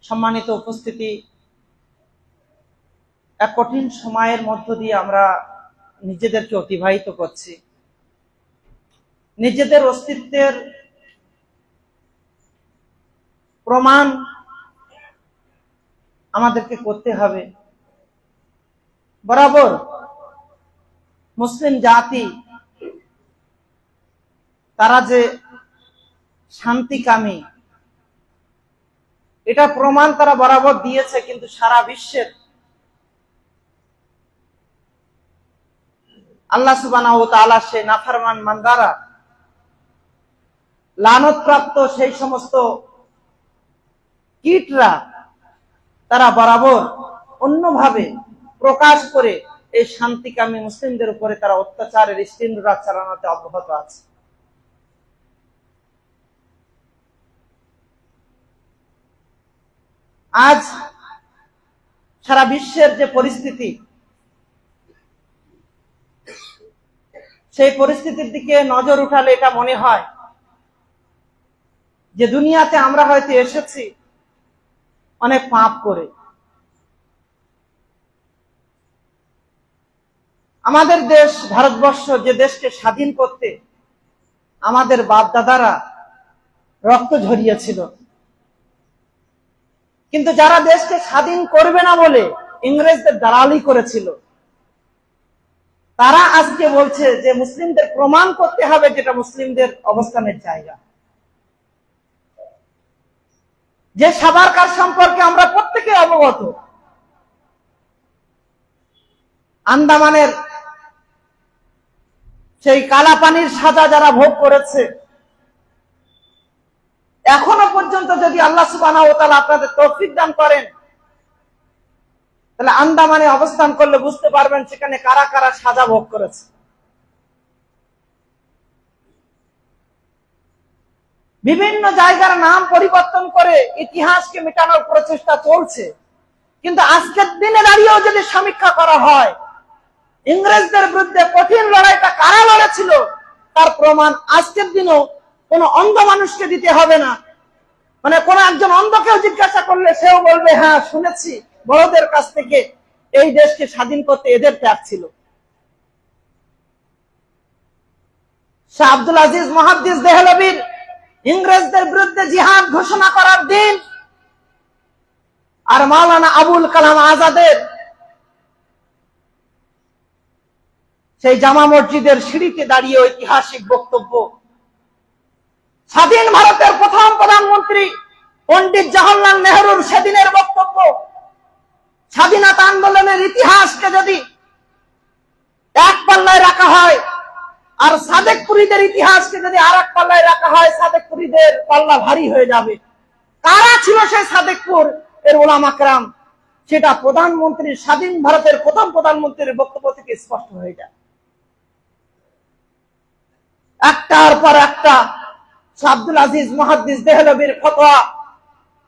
সম্মানিত উপস্থিতি, এক কঠিন সময়ের মধ্য দিয়ে আমরা নিজেদেরকে অতিবাহিত করছি। নিজেদের অস্তিত্বের প্রমাণ আমাদেরকে করতে হবে। বরাবর মুসলিম জাতি তারা যে শান্তিকামী, এটা প্রমাণ তারা বরাবর দিয়েছে। কিন্তু সারা বিশ্বের আল্লাহ সুবহানাহু ওয়া তাআলা সেই নাফরমান বান্দারা, লানতপ্রাপ্ত সেই সমস্ত কীটরা, তারা বরাবর অন্যভাবে প্রকাশ করে এই শান্তিকামী মুসলিমদের উপরে তারা অত্যাচারের স্টিনরাজ চালানোতে অব্যাহত আছে। আজ সারা বিশ্বের যে পরিস্থিতি, সেই পরিস্থিতির দিকে নজর উঠালে এটা মনে হয় যে দুনিয়াতে আমরা হয়তো এসেছি অনেক পাপ করে। আমাদের দেশ ভারতবর্ষ, যে দেশকে স্বাধীন করতে আমাদের বাপ দাদারা রক্ত ঝরিয়েছিল, কিন্তু যারা দেশকে স্বাধীন করবে না বলে ইংরেজদের দালালি করেছিল, তারা আজকে বলছে যে মুসলিমদের প্রমাণ করতে হবে যেটা মুসলিমদের অবস্থানের জায়গা। যে সাভারকার সম্পর্কে আমরা প্রত্যেকে অবগত, আন্দামানের সেই কালাপানির সাজা যারা ভোগ করেছে, এখনো পর্যন্ত যদি আল্লাহ সুবহানাহু ওয়া তাআলা আপনাদের তৌফিক দান করেন, তাহলে আন্দামানে অবস্থান করলে বুঝতে পারবেন সেখানে কারা কারা সাজা ভোগ করেছে। বিভিন্ন জায়গার নাম পরিবর্তন করে ইতিহাসকে মেটানোর প্রচেষ্টা চলছে। কিন্তু আজকের দিনে দাঁড়িয়েও যদি সমীক্ষা করা হয়, ইংরেজদের বিরুদ্ধে কঠিন লড়াইটা কারা লড়েছিল তার প্রমাণ আজকের দিনেও কোন অন্ধ মানুষকে দিতে হবে না। মানে কোন একজন অন্ধকেও জিজ্ঞাসা করলে সেও বলবে, হ্যাঁ শুনেছি বড়দের কাছ থেকে এই দেশকে স্বাধীন করতে এদের ত্যাগ ছিল। শাহ আব্দুল আজিজ মুহাদ্দিস দেহলভির ইংরেজদের বিরুদ্ধে জিহাদ ঘোষণা করার দিন, আর মাওলানা আবুল কালাম আজাদের সেই জামা মসজিদের সিঁড়িতে দাঁড়িয়ে ঐতিহাসিক বক্তব্য, স্বাধীন ভারতের প্রথম প্রধানমন্ত্রী পণ্ডিত জওহরলাল নেহরুর সেদিনের বক্তব্য, স্বাধীনতা আন্দোলনের ইতিহাসকে যদি এক পাল্লায় রাখা হয় আর সাদেকপুরীদের ইতিহাসকে যদি আর এক পাল্লায় রাখা হয়, সাদেকপুরীদের পাল্লা ভারী হয়ে যাবে। কারা ছিল সেই সাদেকপুর এর উলামা কেরাম, সেটা প্রধানমন্ত্রী, স্বাধীন ভারতের প্রথম প্রধানমন্ত্রীর বক্তব্য থেকে স্পষ্ট হয়ে যায়। একটার পর একটা শাহ আব্দুল আজিজ মুহাদ্দিস দেহলভির ফতোয়া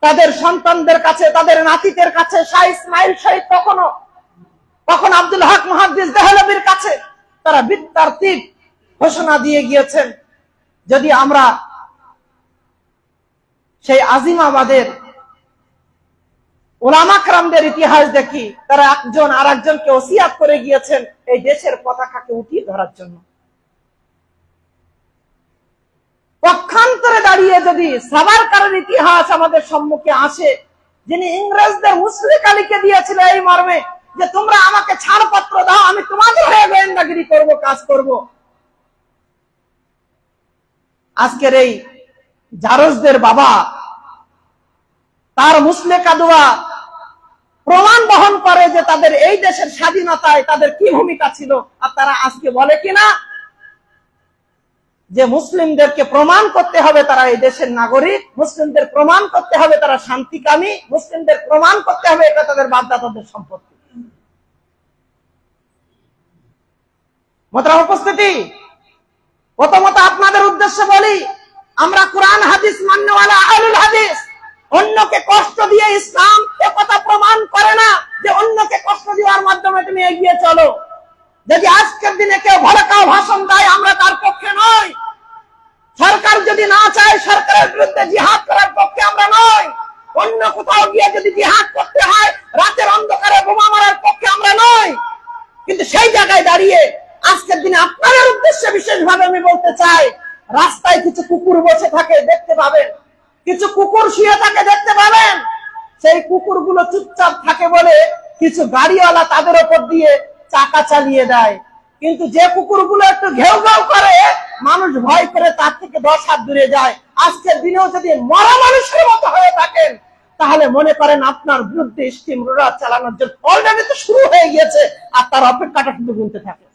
তাদের সন্তানদের কাছে, তাদের নাতিদের কাছে, শাহ ইসমাইল শহীদ কখনো আব্দুল হক মুহাদ্দিস দেহলভির কাছে তারা বিতারতিব ঘোষণা দিয়ে গিয়েছেন। যদি আমরা সেই আজিমাবাদের উলামা কেরামদের ইতিহাস দেখি, তারা একজন আর একজনকে ওসিয়াত করে গিয়েছেন এই দেশের পতাকাকে উঠিয়ে ধরার জন্য। পক্ষান্তরে দাঁড়িয়ে যদি সাভারকারের ইতিহাস আমাদের সম্মুখে আসে, যিনি ইংরেজদের মুশরিক আলীকে দিয়েছিল এই মর্মে যে তোমরা আমাকে ছাড়পত্র দাও, আমি তোমাদের হয়ে গোয়েন্দাগিরি করব, কাজ করব। আজকের এই জারজদের বাবা, তার মুসলেকা দোয়া প্রমাণ বহন করে যে তাদের এই দেশের স্বাধীনতায় তাদের কি ভূমিকা ছিল। আর তারা আজকে বলে কিনা যে মুসলিমদেরকে প্রমাণ করতে হবে তারা এই দেশের নাগরিক, মুসলিমদের প্রমাণ করতে হবে তারা শান্তিকামী, মুসলিমদের প্রমাণ করতে হবে এটা তাদের বাপদাদাদের সম্পত্তি। মোহতারাম উপস্থিতি, প্রথমত আপনাদের উদ্দেশ্যে বলি, আমরা কোরআন হাদিস মান্যওয়ালা আহলুল হাদিস। অন্যকে কষ্ট দিয়ে ইসলাম একথা প্রমাণ করে না যে অন্যকে কষ্ট দেওয়ার মাধ্যমে তুমি এগিয়ে চলো। যদি আজকের দিনে কেউ ভড়কাও ভাষণ দেয়, আমরা তার পক্ষে নই। সরকার যদি না চায়, সরকারের বিরুদ্ধে জিহাদ করার পক্ষে আমরা নই। অন্য কোথাও গিয়ে যদি জিহাদ করতে হয়, রাতের অন্ধকারে বোমা মারার পক্ষে আমরা নই। কিন্তু সেই জায়গায় দাঁড়িয়ে আজকের দিনে আপনাদের উদ্দেশ্যে বিশেষভাবে আমি বলতে চাই, রাস্তায় কিছু কুকুর বসে থাকে দেখতে পাবেন, কিছু কুকুর শুয়ে থাকে দেখতে পাবেন। সেই কুকুরগুলো চুপচাপ থাকে বলে কিছু গাড়িওয়ালা তাদের ওপর দিয়ে চাকা চালিয়ে দেয়। কিন্তু যে কুকুরগুলো একটু ঘেউ ঘেউ করে, মানুষ ভয় করে তার থেকে 10 হাত দূরে যায়। আজকের দিনেও যদি মরা মানুষের মতো হয়ে থাকেন, তাহলে মনে করেন আপনার বিরুদ্ধে স্টিম রোলার চালানোর জন্য অলরেডি তো শুরু হয়ে গিয়েছে, আর তার অপেক্ষাটা শুধু গুনতে থাকে।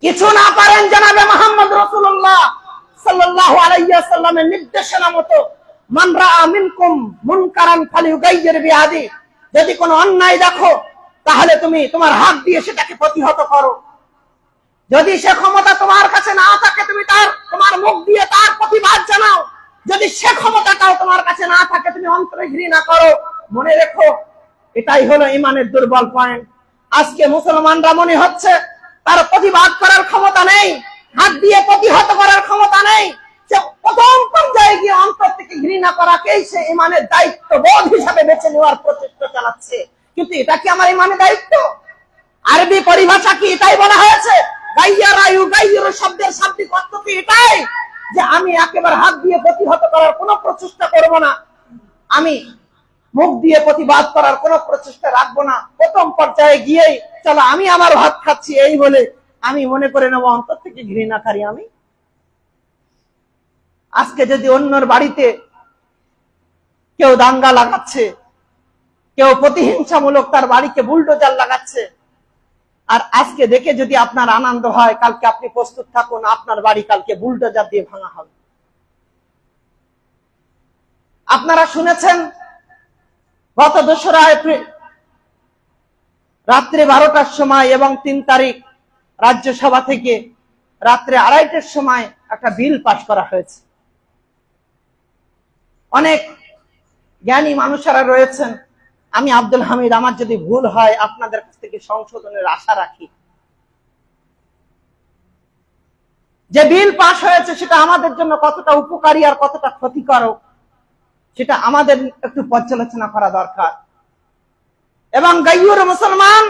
কিছু না পারেন জনাবে মুহাম্মদ রাসূলুল্লাহ সাল্লাল্লাহু আলাইহি ওয়াসাল্লামের নির্দেশনা মতো, মান রাআ মিনকুম মুনকারান ফালিয়ুগাইয়ির বিয়াদি, যদি কোনো অন্যায় দেখো তাহলে তুমি তোমার হাত দিয়ে সেটাকে প্রতিহত করো। যদি সে ক্ষমতা তোমার কাছে না থাকে, তুমি তোমার মুখ দিয়ে তার প্রতিবাদ জানাও। যদি সে ক্ষমতাটাও তোমার কাছে না থাকে, তুমি অন্তরে ঘৃণা করো। মনে রেখো, এটাই হলো ঈমানের দুর্বল পয়েন্ট। আজকে মুসলমানরা মনে হচ্ছে তার প্রতিবাদ করার ক্ষমতা নেই, হাত দিয়ে প্রতিহত করার ক্ষমতা নেই। সে প্রথম পর্যায়ে গিয়ে অন্তর থেকে ঘৃণা করাকেই সে ঈমানের দায়িত্ববোধ হিসাবে বেছে নেওয়ার প্রচেষ্টা চালাচ্ছে। কিন্তু এটা কি আমার ঈমানের দায়িত্ব? আরবি পরিভাষা কি এটাই বলা হয়েছে? গাইয়ারা ইউগাইয়িরু শব্দের শাব্দিক অর্থ কি এটাই যে আমি একেবারে হাত দিয়ে প্রতিহত করার কোনো প্রচেষ্টা করব না, আমি মুখ দিয়ে প্রতিবাদ করার কোনো প্রচেষ্টা রাখবো না। প্রথম পর্যায়ে গিয়েই চলো আমি আমার ভাত খাচ্ছি এই বলে আমি মনে করে নেব অন্তর থেকে ঘৃণাকারী আমি। আজকে যদি অন্যর বাড়িতে কেউ দাঙ্গা লাগাচ্ছে, কেউ প্রতিহিংসামূলক তার বাড়িকে বুলডোজার লাগাচ্ছে, আর আজকে দেখে যদি আপনার আনন্দ হয়, কালকে আপনি প্রস্তুত থাকুন আপনার বাড়ি কালকে বুলডোজার দিয়ে ভাঙা হবে। আপনারা শুনেছেন গত 2রা এপ্রিল রাত্রে 12টার সময় এবং 3 তারিখ রাজ্যসভা থেকে রাত্রে 2:30টার সময় একটা বিল পাশ করা হয়েছে। অনেক জ্ঞানী মানুষেরা রয়েছেন, আমি আব্দুল হামিদ, আমার যদি ভুল হয় আপনাদের কাছ থেকে সংশোধনের আশা রাখি। যে বিল পাশ হয়েছে সেটা আমাদের জন্য কতটা উপকারী আর কতটা ক্ষতিকারক সেটা আমাদের একটু পর্যালোচনা করা দরকার। এবং গাইয়ুর মুসলমান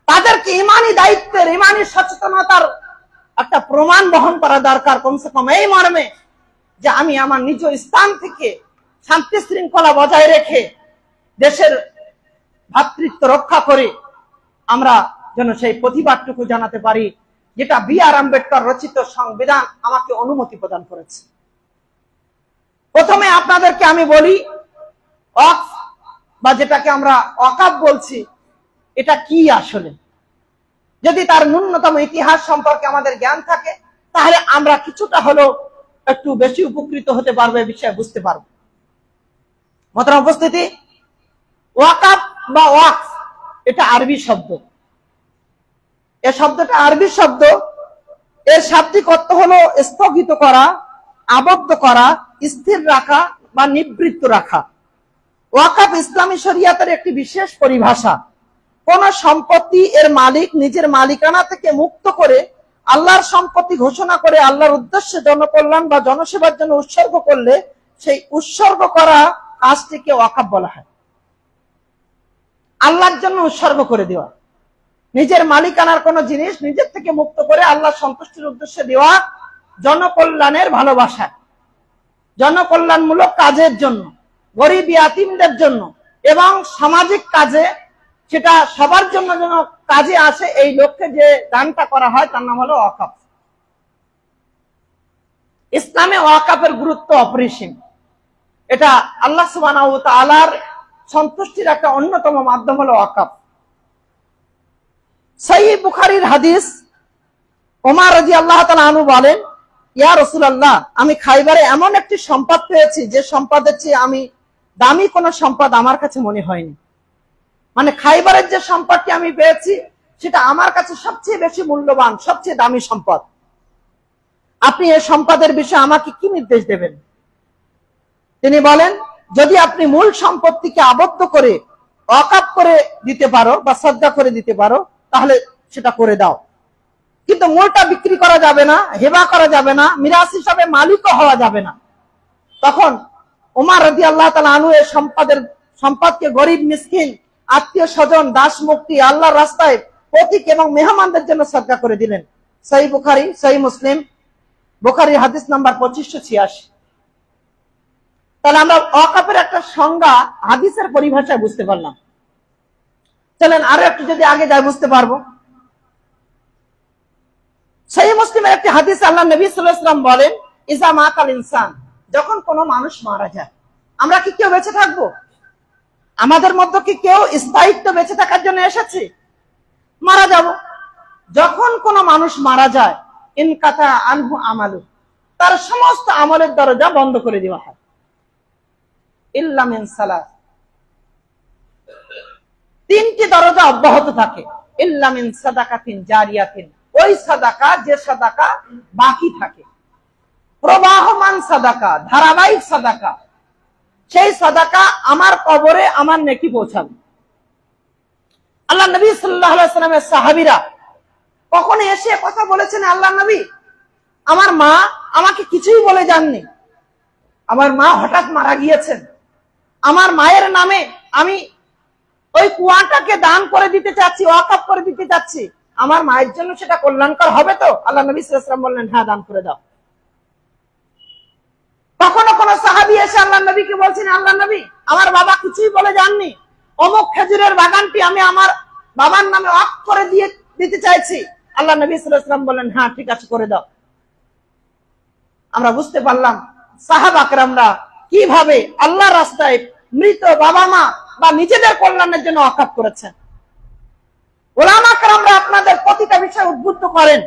তাদেরকে ইমানি দায়িত্বের, ইমানি সচেতনতার একটা প্রমাণ বহন করা দরকার, কমসে কম এই মর্মে যে আমি আমার নিজ স্থান থেকে শান্তি শৃঙ্খলা বজায় রেখে দেশের ভ্রাতৃত্ব রক্ষা করে আমরা যেন সেই প্রতিবাদটুকু জানাতে পারি যেটা বি.আর. আম্বেদকর রচিত সংবিধান আমাকে অনুমতি প্রদান করেছে। প্রথমে আপনাদেরকে আমি বলি, ওয়াকফ বা যেটাকে আমরা ওয়াকফ বলছি, এটা কি আসলে। যদি তার ন্যূনতম ইতিহাস সম্পর্কে আমাদের জ্ঞান থাকে, তাহলে আমরা কিছুটা হলেও একটু বেশি উপকৃত হতে পারবো, এই বিষয়ে বুঝতে পারবো। মোহতারাম উপস্থিতি, ওয়াকফ বা ওয়াকফ এটা আরবি শব্দ। এই শব্দটা আরবি শব্দ, এর শাব্দিক অর্থ হলো স্থগিত করা, আবদ্ধ করা, স্থির রাখা বা নিবৃত্ত রাখা। ওয়াকফ ইসলামী শরিয়াতের একটি বিশেষ পরিভাষা। কোন সম্পত্তি এর মালিক নিজের মালিকানা থেকে মুক্ত করে আল্লাহর সম্পত্তি ঘোষণা করে আল্লাহর উদ্দেশ্যে জনকল্যাণ বা জনসেবার জন্য উৎসর্গ করলে সেই উৎসর্গ করা কাজটিকে ওয়াকফ বলা হয়। আল্লাহর জন্য উৎসর্গ করে দেওয়া, নিজের মালিকানার কোন জিনিস নিজের থেকে মুক্ত করে আল্লাহর সন্তুষ্টির উদ্দেশ্যে দেওয়া, জনকল্যাণের ভালোবাসা, জনকল্যাণমূলক কাজের জন্য, গরিব ইয়াতীমদের জন্য এবং সামাজিক কাজে, সেটা সবার জন্য যেন কাজে আসে এই লক্ষ্যে যে দানটা করা হয় তার নাম হলো ওয়াকফ। ইসলামে ওয়াকফের গুরুত্ব অপরিসীম। এটা আল্লাহ সুবহানাহু ওয়া তাআলার সন্তুষ্টির একটা অন্যতম মাধ্যম হলো ওয়াকফ। সহিহ বুখারীর হাদিস, ওমর রাদিয়াল্লাহু তাআলা আনহু বলেন, ইয়া রাসূলুল্লাহ, আমি খাইবারে এমন একটি সম্পদ পেয়েছি যে সম্পদের চেয়ে আমি দামি কোন সম্পদ আমার কাছে মনে হয়নি। মানে খাইবারের যে সম্পদটি আমি পেয়েছি সেটা আমার কাছে সবচেয়ে বেশি মূল্যবান, সবচেয়ে দামি সম্পদ। আপনি এই সম্পদের বিষয়ে আমাকে কি নির্দেশ দেবেন? তিনি বলেন, যদি আপনি মূল সম্পত্তিকে আবদ্ধ করে ওয়াকফ করে দিতে পারো বা সাদকা করে দিতে পারো তাহলে সেটা করে দাও, কিন্তু মূলটা বিক্রি করা যাবে না, হেবা করা যাবে না, মিরাস হিসাবে মালিকও হওয়া যাবে না। তখন ওমর রাদিয়াল্লাহু তাআলা আনহু এই সম্পদকে গরিব মিসকিন আত্মীয় স্বজন দাস মুক্তি আল্লাহর রাস্তায় প্রতীক এবং মেহমানদের জন্য সদকা করে দিলেন। সহিহ বুখারী সহিহ মুসলিম, বুখারী হাদিস নাম্বার 2586। তাহলে আমরা ওয়াকাফের একটা সংজ্ঞা হাদিসের পরিভাষায় বুঝতে পারলাম। চলেন আরো একটু যদি আগে যাই বুঝতে পারবো। সহিহ মুসলিমের একটি হাদিস আল্লাহ নবী সাল্লাল্লাহু আলাইহি ওয়াসাল্লাম বলেন, ইজা মাতাল ইনসান, যখন কোনো মানুষ মারা যায়, আমরা কি কেউ বেঁচে থাকবো? আমাদের মধ্যে কি কেউ স্থায়িত্ব বেঁচে থাকার জন্য এসেছে? মারা যাব। যখন কোনো মানুষ মারা যায়, ইনকাতা আনহু আমালু, তার সমস্ত আমলের দরজা বন্ধ করে দেওয়া হয়। ইল্লা মিন সালাত, তিনটি দরজা অব্যাহত থাকে। ইল্লা মিন সাদাকাতিন জারিয়াতিন, ওই সাদাকা যে সাদাকা বাকি থাকে, প্রবাহমান সাদাকা, ধারাবাহিক সাদাকা, সেই সাদাকা আমার কবরে আমার নেকি পৌঁছাবে। আল্লাহ নবী সাল্লাল্লাহু আলাইহি ওয়াসাল্লামের সাহাবীরা কখনো এসে কথা বলেছেন, আল্লাহ নবী আমার মা আমাকে কিছুই বলে যাননি, আমার মা হঠাৎ মারা গিয়েছেন, আমার মায়ের নামে আমি ওই কুয়াটাকে দান করে দিতে চাচ্ছি, ওয়াকফ করে দিতে চাচ্ছি, আমার মায়ের জন্য সেটা কল্যাণকর হবে তো? আল্লাহ নবী সাল্লাল্লাহু আলাইহি ওয়াসাল্লাম বললেন, হ্যাঁ দান করে দাও। কখনো কোন সাহাবী এসে আল্লাহ নবীকে বলছেন, আল্লাহ নবী আমার বাবা কিছুই বলে যাননি, অমুক খেজুরের বাগানটি আমি আমার বাবার নামে ওয়াকফ করে দিতে চাইছি। আল্লাহ নবী সাল্লাল্লাহু আলাইহি ওয়াসাল্লাম বললেন, হ্যাঁ ঠিক আছে করে দাও। আমরা বুঝতে পারলাম সাহাবা কেরামরা কিভাবে আল্লাহর রাস্তায় মৃত বাবা মা বা নিজেদের কল্যাণের জন্য ওয়াকফ করেছেন। উলামা কেরামরা আপনাদের প্রতিটা বিষয় উদ্বুদ্ধ করেন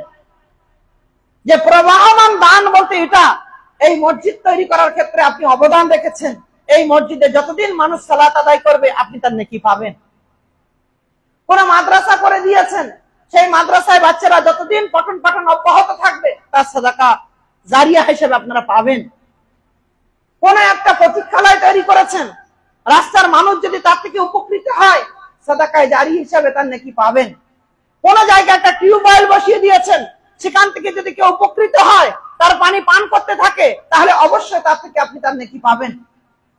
যে প্রবাহমান দান বলতে এটা, এই মসজিদ তৈরি করার ক্ষেত্রে আপনি অবদান রেখেছেন, এই মসজিদে যতদিন মানুষ সালাত আদায় করবে আপনি তার নেকি পাবেন। কোন মাদ্রাসা করে দিয়েছেন, সেই মাদ্রাসায় বাচ্চারা যতদিন পঠন পাঠন অব্যাহত থাকবে তার সাদাকা জারিয়া হিসেবে আপনারা পাবেন। কোন একটা প্রতীক্ষালয় তৈরি করেছেন, রাস্তার মানুষ যদি তার থেকে উপকৃত হয় সাদাকায়ে জারি হিসেবে তার নেকি পাবেন। কোন জায়গায় একটা টিউবওয়েল বসিয়ে দিয়েছেন, সেখান থেকে যদি কেউ উপকৃত হয়, তার পানি পান করতে থাকে, তাহলে অবশ্যই তার থেকে আপনি তার নেকি পাবেন।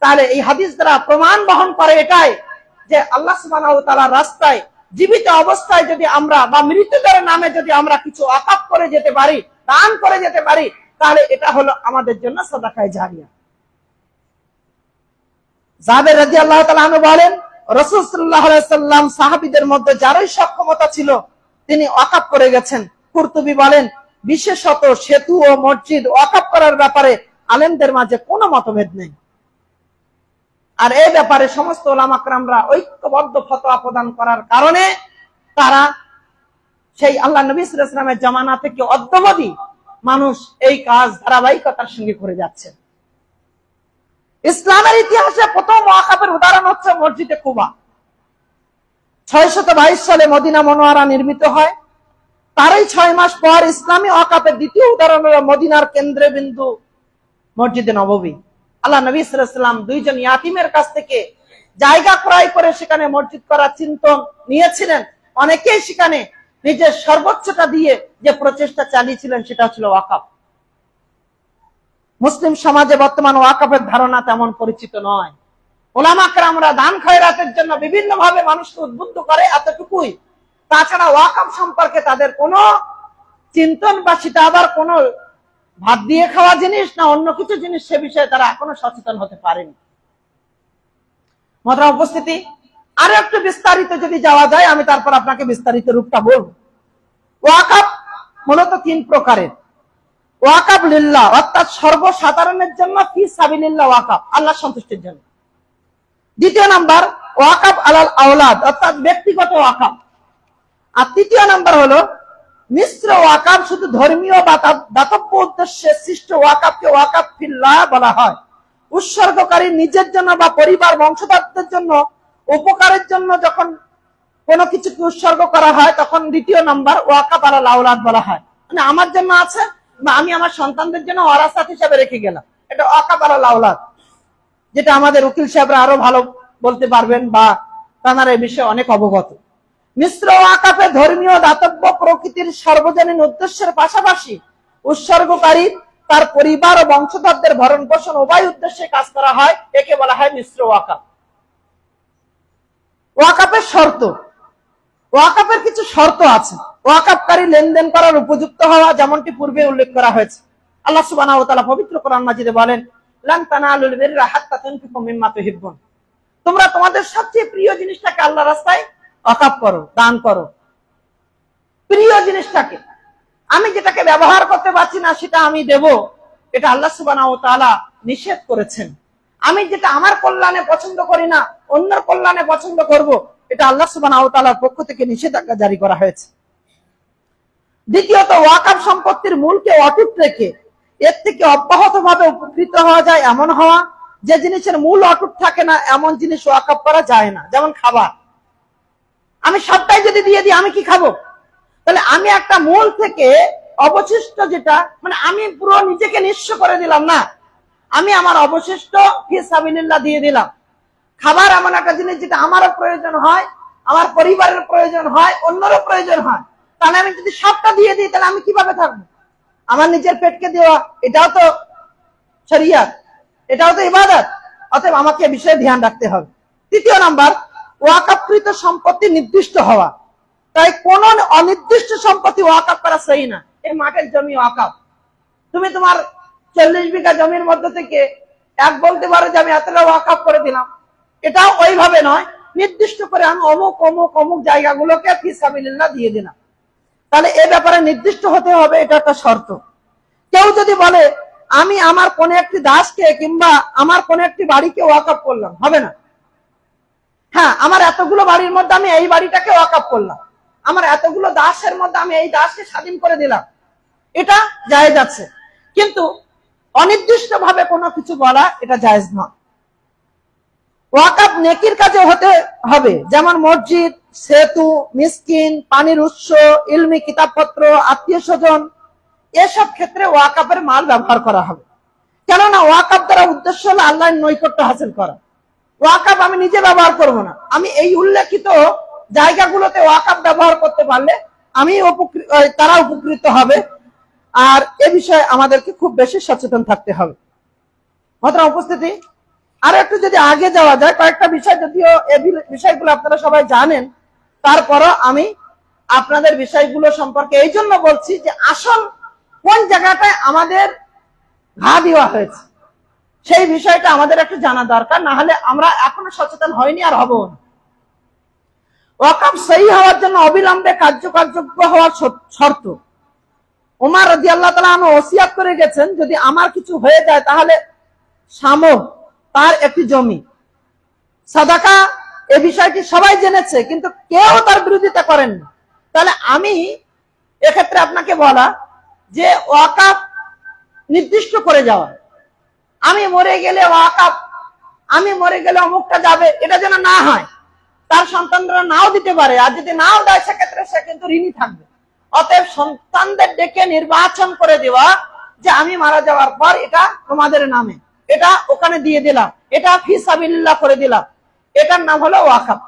তাহলে এই হাদিস দ্বারা প্রমাণ বহন করে এটাই যে আল্লাহ সুবহানাহু ওয়া তাআলার রাস্তায় জীবিত অবস্থায় যদি আমরা বা মৃতদের নামে যদি আমরা কিছু ওয়াকফ করে যেতে পারি, দান করে যেতে পারি, তাহলে এটা হলো আমাদের জন্য সাদাকায়ে জারিয়া। জাবের রাদিয়াল্লাহু তাআলা আনহু বলেন, রাসূল সাল্লাল্লাহু আলাইহি ওয়াসাল্লাম সাহাবীদের মধ্যে যারই সক্ষমতা ছিল তিনি ওয়াকফ করে গেছেন। কুরতুবী বলেন, বিশেষত সেতু ও মসজিদ ওয়াকফ করার ব্যাপারে আলেমদের মাঝে কোনো মতভেদ নেই। আর এই ব্যাপারে সমস্ত উলামা কেরামরা ঐক্যবদ্ধ ফতোয়া প্রদান করার কারণে তারা সেই আল্লাহ নবী সাল্লাল্লাহু আলাইহি ওয়াসাল্লামের জামানা থেকে অদ্যাবধি মানুষ এই কাজ ধারাবাহিকতার সঙ্গে করে যাচ্ছে। ইসলামের ইতিহাসে প্রথম ওয়াকফের উদাহরণ হচ্ছে মসজিদে কুবা। 622 সালে মদিনা মুনাওয়ারা নির্মিত হয়। তারই 6 মাস পর ইসলামী ওয়াকফের দ্বিতীয় উদাহরণ হলো মদিনার কেন্দ্রবিন্দু মসজিদে নববী। আল্লাহ নবী সাল্লাল্লাহু আলাইহি ওয়াসাল্লাম দুইজন ইয়াতীমের কাছ থেকে জায়গা ক্রয় করে সেখানে মসজিদ করার চিন্তন নিয়েছিলেন। অনেকেই সেখানে নিজের সর্বোচ্চটা দিয়ে যে প্রচেষ্টা চালিয়েছিলেন সেটা ছিল ওয়াকফ। মুসলিম সমাজে বর্তমান ওয়াকফের ধারণা তেমন পরিচিত নয়। উলামা কেরামরা দান খয়রাতের জন্য বিভিন্ন ভাবে মানুষকে উদ্বুদ্ধ করে, এতটুকুই। তাছাড়া ওয়াকফ সম্পর্কে তাদের কোনো চিন্তন বা সেটা আবার কোনো ভাত দিয়ে খাওয়া জিনিস না অন্য কিছু জিনিস, সে বিষয়ে তারা এখনো সচেতন হতে পারেনি। মহতরম উপস্থিতি, আরো একটু বিস্তারিত যদি যাওয়া যায়, আমি তারপর আপনাকে বিস্তারিত রূপটা বলবো। ওয়াকফ মূলত 3 প্রকারের। ওয়াকফ লিল্লাহ, অর্থাৎ সর্বসাধারণের জন্য, ফি সাবিলিল্লাহ ওয়াকফ, আল্লাহর সন্তুষ্টির জন্য। দ্বিতীয় নাম্বার ওয়াকফ আলাল আওলাদ, অর্থাৎ ব্যক্তিগত ওয়াকফ। আর তৃতীয় নাম্বার হলো মিশ্র ওয়াকফ, শুধু ধর্মীয় বা দাতব্য উদ্দেশ্যে সৃষ্ট ওয়াকফকে ওয়াকফ ফিল্লাহ বলা হয়। উৎসর্গকারী নিজের জন্য বা পরিবার বংশধরদের জন্য উপকারের জন্য যখন কোনো কিছুকে উৎসর্গ করা হয় তখন দ্বিতীয় নাম্বার ওয়াকফ আলাল আওলাদ বলা হয়। মানে আমার জন্য আছে বা আমি আমার সন্তানদের জন্য ওয়ারাসাত হিসেবে রেখে গেলাম, এটা ওয়াকফ আলাল আওলাদ, যেটা আমাদের উকিল সাহেবরা আরো ভালো বলতে পারবেন বা তারা এই বিষয়ে অনেক অবগত। মিশ্র ওয়াকফে ধর্মীয় দাতব্য প্রকৃতির সর্বজনীন উদ্দেশ্যের পাশাপাশি উৎসর্গকারী তার পরিবার ও বংশধরদের ভরণ পোষণ উভয় উদ্দেশ্যে কাজ করা হয়, একে বলা হয় মিশ্র ওয়াকাফ। ওয়াকাফের শর্ত, ওয়াকাফের কিছু শর্ত আছে। ওয়াকাফকারী লেনদেন করার উপযুক্ত হওয়া, যেমনটি পূর্বে উল্লেখ করা হয়েছে। আল্লাহ সুবহানাহু ওয়া তাআলা পবিত্র কোরআন মাজিদে বলেন, লান তানালুল বিররা হাত্তা তুনফিকু মিম্মা তুহিব্বুন। তোমরা তোমাদের সবচেয়ে প্রিয় জিনিসটাকে আল্লাহর রাস্তায় ওয়াকাফ করো, দান করো। প্রিয় জিনিসটাকে, আমি যেটাকে ব্যবহার করতে পারছি না সেটা আমি দেব, এটা আল্লাহ সুবহানাহু ওয়া তাআলা নিষেধ করেছেন। আমি যেটা আমার কল্যাণে পছন্দ করি না, অন্যের কল্যাণে পছন্দ করব, এটা আল্লাহ সুবহানাহু ওয়া তাআলার পক্ষ থেকে নিষেধাজ্ঞা জারি করা হয়েছে। দ্বিতীয়ত, ওয়াকাফ সম্পত্তির মূলকে অটুট রেখে এর থেকে অব্যাহতভাবে উপকৃত হওয়া যায় এমন হওয়া। যে জিনিসের মূল অটুট থাকে না এমন জিনিস ওয়াকাফ করা যায় না। যেমন খাবার, আমি সবটাই যদি দিয়ে দিই আমি কি খাবো? তাহলে আমি একটা মূল থেকে অবশিষ্ট যেটা, মানে আমি পুরো নিজেকে নিঃস্ব করে দিলাম না, আমি আমার অবশিষ্ট ফি সাবিলিল্লাহ দিয়ে দিলাম। খাবার এমন একটা জিনিস যেটা আমারও প্রয়োজন হয়, আমার পরিবারের প্রয়োজন হয়, অন্যরও প্রয়োজন হয়। তাহলে আমি যদি সবটা দিয়ে দিই তাহলে আমি কিভাবে থাকবো? আমার নিজের পেটকে দেওয়া, এটাও তো শরিয়ত, এটাও তো ইবাদত। অতএব আমাকে এ বিষয়ে ধ্যান রাখতে হবে। তৃতীয় নাম্বার, ওয়াকাফকৃত সম্পত্তি নির্দিষ্ট হওয়া। তাই কোন অনির্দিষ্ট সম্পত্তি ওয়াকাফ করা সহি না। এই মাঠের জমি ওয়াকাফ, তুমি তোমার 40 বিঘা জমির মধ্যে থেকে এক বলতে পারো যে আমি এতটা ওয়াকাফ করে দিলাম, এটাও ওইভাবে নয়। নির্দিষ্ট করে আমি অমুক অমুক অমুক জায়গাগুলোকে ফি সাবিলিল্লাহ দিয়ে দিলাম। তাহলে এ ব্যাপারে নির্দিষ্ট হতে হবে, এটা একটা শর্ত। কেউ যদি বলে আমি আমার কোন একটি দাসকে কিংবা আমার কোন একটি বাড়িকে ওয়াকাফ করলাম, হবে না। হ্যাঁ, আমার এতগুলো বাড়ির মধ্যে আমি এই বাড়িটাকে ওয়াকাফ করলাম, আমার এতগুলো দাসের মধ্যে আমি এই দাসকে স্বাধীন করে দিলাম, এটা জায়েজ আছে। কিন্তু অনির্দিষ্ট ভাবে কোনো কিছু বলা এটা জায়েজ নয়। ওয়াকাফ নেকির কাজে হতে হবে, যেমন মসজিদ, সেতু, মিসকিন, পানির উৎস, ইলমি কিতাবপত্র, আত্মীয় স্বজন, এসব ক্ষেত্রে ওয়াকাফের মাল ব্যবহার করা হবে। কেননা ওয়াকাফ দ্বারা উদ্দেশ্য হলো আল্লাহর নৈকট্য হাসিল করা। ওয়াকাফ আমি নিজে ব্যবহার করব না, আমি এই উল্লেখিত জায়গাগুলোতে ওয়াকাফ ব্যবহার করতে পারলে আমি তারা উপকৃত হবে। আর এ বিষয়ে আমাদেরকে খুব বেশি সচেতন থাকতে হবে। মহতরম উপস্থিতি, আর একটু যদি আগে যাওয়া যায়, কয়েকটা বিষয়, যদিও এই বিষয়গুলো আপনারা সবাই জানেন, তারপরও আমি আপনাদের বিষয়গুলো সম্পর্কে এই জন্য বলছি যে আসল কোন জায়গাটায় আমাদের ঘা দেওয়া হয়েছে সেই বিষয়টা আমাদের একটু জানা দরকার, না হলে আমরা এখনো সচেতন হয়নি আর হব না। ওয়াকাফ সহি হওয়ার জন্য অবিলম্বে কার্যকারযোগ্য হওয়ার শর্ত। ওমর রাদিয়াল্লাহু তাআলা আনহু ওসিয়াত করে গেছেন, যদি আমার কিছু হয়ে যায় তাহলে শামহ, তার একটি জমি, সাদাকা, এই বিষয়টি সবাই জেনেছে কিন্তু কেউ তার বিরোধিতা করেন না। তাহলে আমি এক্ষেত্রে আপনাকে বলা যে ওয়াকাফ নির্দিষ্ট করে যাওয়া, আমি মরে গেলে ওয়াকাফ, আমি মরে গেলে অমুকটা যাবে, এটা যেন না হয়, তার সন্তানরা নাও দিতে পারে, আর যদি নাও দেয় সেক্ষেত্রে সে কিন্তু ঋণী থাকবে। অতএব সন্তানদের ডেকে নির্বাচন করে দেওয়া যে আমি মারা যাওয়ার পর এটা তোমাদের নামে, এটা ওখানে দিয়ে দিলাম, এটা ফি সাবিলিল্লাহ করে দিলাম, এটার নাম হলো ওয়াকাফ।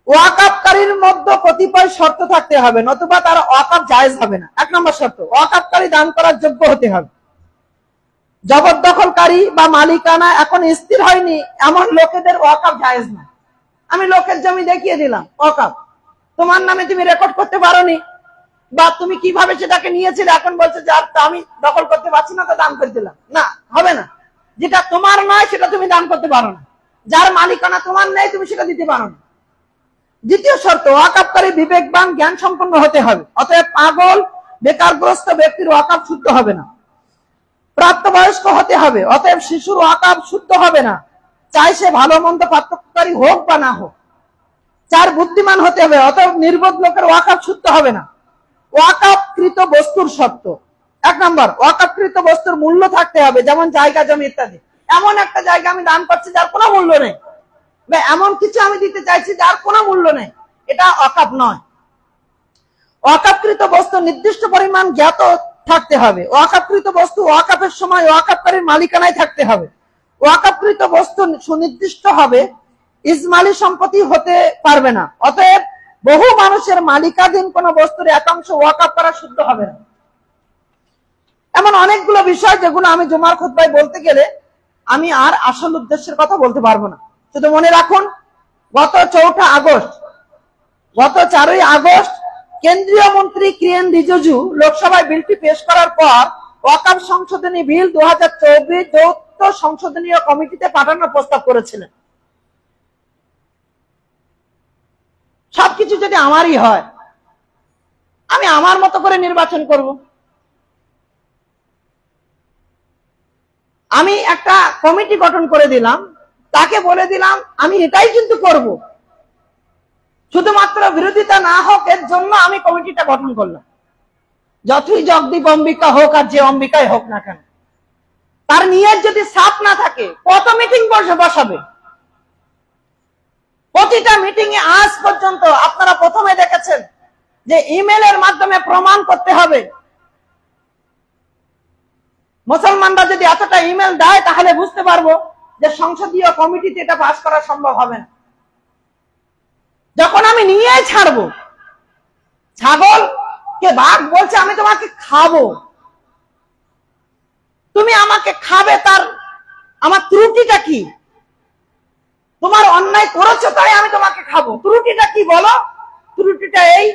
ওয়াকাফকারীর মধ্যে কতিপয় শর্ত থাকতে হবে, নতুবা তার ওয়াকাফ জায়েজ হবে না। 1 নম্বর শর্ত, ওয়াকাফকারী দান করার যোগ্য হতে হবে। জবরদখলকারী বা মালিকানা এখন স্থির হয়নি এমন লোকেদের ওয়াকাফ জায়েজ না। আমি লোকের জমি দেখিয়ে দিলাম ওয়াকাফ, তোমার নামে তুমি রেকর্ড করতে পারোনি, বা তুমি কিভাবে সেটাকে নিয়েছিলে, এখন বলছে যে আমি দখল করতে পারছি না তো দান করে দিলাম, না, হবে না। যেটা তোমার নয় সেটা তুমি দান করতে পারো না, যার মালিকানা তোমার নেই তুমি সেটা দিতে পারো না। দ্বিতীয় শর্ত, ওয়াকাফকারী বিবেকবান, জ্ঞান সম্পন্ন হতে হবে। অতএব পাগল, বেকারগ্রস্ত ব্যক্তির ওয়াকাফ শুদ্ধ হবে না। প্রাপ্তবয়স্ক হতে হবে, অতএব শিশুর ওয়াকাফ শুদ্ধ হবে না, চাই সে ভালো মন্দ পার্থক্যকারী হোক বা না হোক। 4, বুদ্ধিমান হতে হবে, অতএব নির্বোধ লোকের ওয়াকাফ শুদ্ধ হবে না। ওয়াকাফকৃত বস্তুর শর্ত। 1 নম্বর, ওয়াকাফকৃত বস্তুর মূল্য থাকতে হবে, যেমন জায়গা জমি ইত্যাদি। এমন একটা জায়গা আমি দান করছি যার কোনো মূল্য নেই, বা এমন কিছু আমি দিতে চাইছি যার কোনো মূল্য নেই, এটা ওয়াকাফ নয়। ওয়াকাফকৃত বস্তু নির্দিষ্ট পরিমাণ জ্ঞাত থাকতে হবে। ওয়াকাফকৃত বস্তু ওয়াকাফের সময় ওয়াকাফকারীর মালিকানায় থাকতে হবে। ওয়াকাফকৃত বস্তু সুনির্দিষ্ট হবে, ইজমালি সম্পত্তি হতে পারবে না। অতএব বহু মানুষের মালিকাধীন কোন বস্তুর একাংশ ওয়াকাফ করা শুদ্ধ হবে না। এমন অনেকগুলো বিষয় যেগুলো আমি জুমার খুতবায় বলতে গেলে আমি আর আসল উদ্দেশ্যের কথা বলতে পারবো না। শুধু মনে রাখুন, গত 4ই আগস্ট কেন্দ্রীয় মন্ত্রী কিরেন রিজিজু লোকসভায় বিলটি পেশ করার পর ওয়াকফ সংশোধনী বিল 2024 যৌথ সংশোধনীয় কমিটিতে পাঠানোর প্রস্তাব করেছিলেন। সবকিছু যদি আমারই হয়, আমি আমার মতো করে নির্বাচন করব। আমি একটা কমিটি গঠন করে দিলাম, তাকে বলে দিলাম আমি এটাই কিন্তু করব, শুধুমাত্র বিরোধিতা না হোক এর জন্য আমি কমিটিটা গঠন করলাম। যতই জগদীপ অম্বিকা হোক আর যে অম্বিকাই হোক না কেন, তার নিয়ত যদি সাফ না থাকে কত মিটিং বসাবে? প্রতিটা মিটিং এ আজ পর্যন্ত আপনারা প্রথমে দেখেছেন যে ইমেলের মাধ্যমে প্রমাণ করতে হবে। মুসলমানরা যদি এতটা ইমেল দেয় তাহলে বুঝতে পারবো যে সংসদীয় কমিটিতে এটা পাস করা সম্ভব হবে না। যখন আমি নিয়ে ছাড়বো, ছাগল কে বাঘ বলছে আমি তোমাকে খাবো, তুমি আমাকে খাবে, তার আমার ত্রুটিটা কি? তোমার অন্যায় করেছো তাই আমি তোমাকে খাবো, ত্রুটিটা কি বলো? ত্রুটিটা এই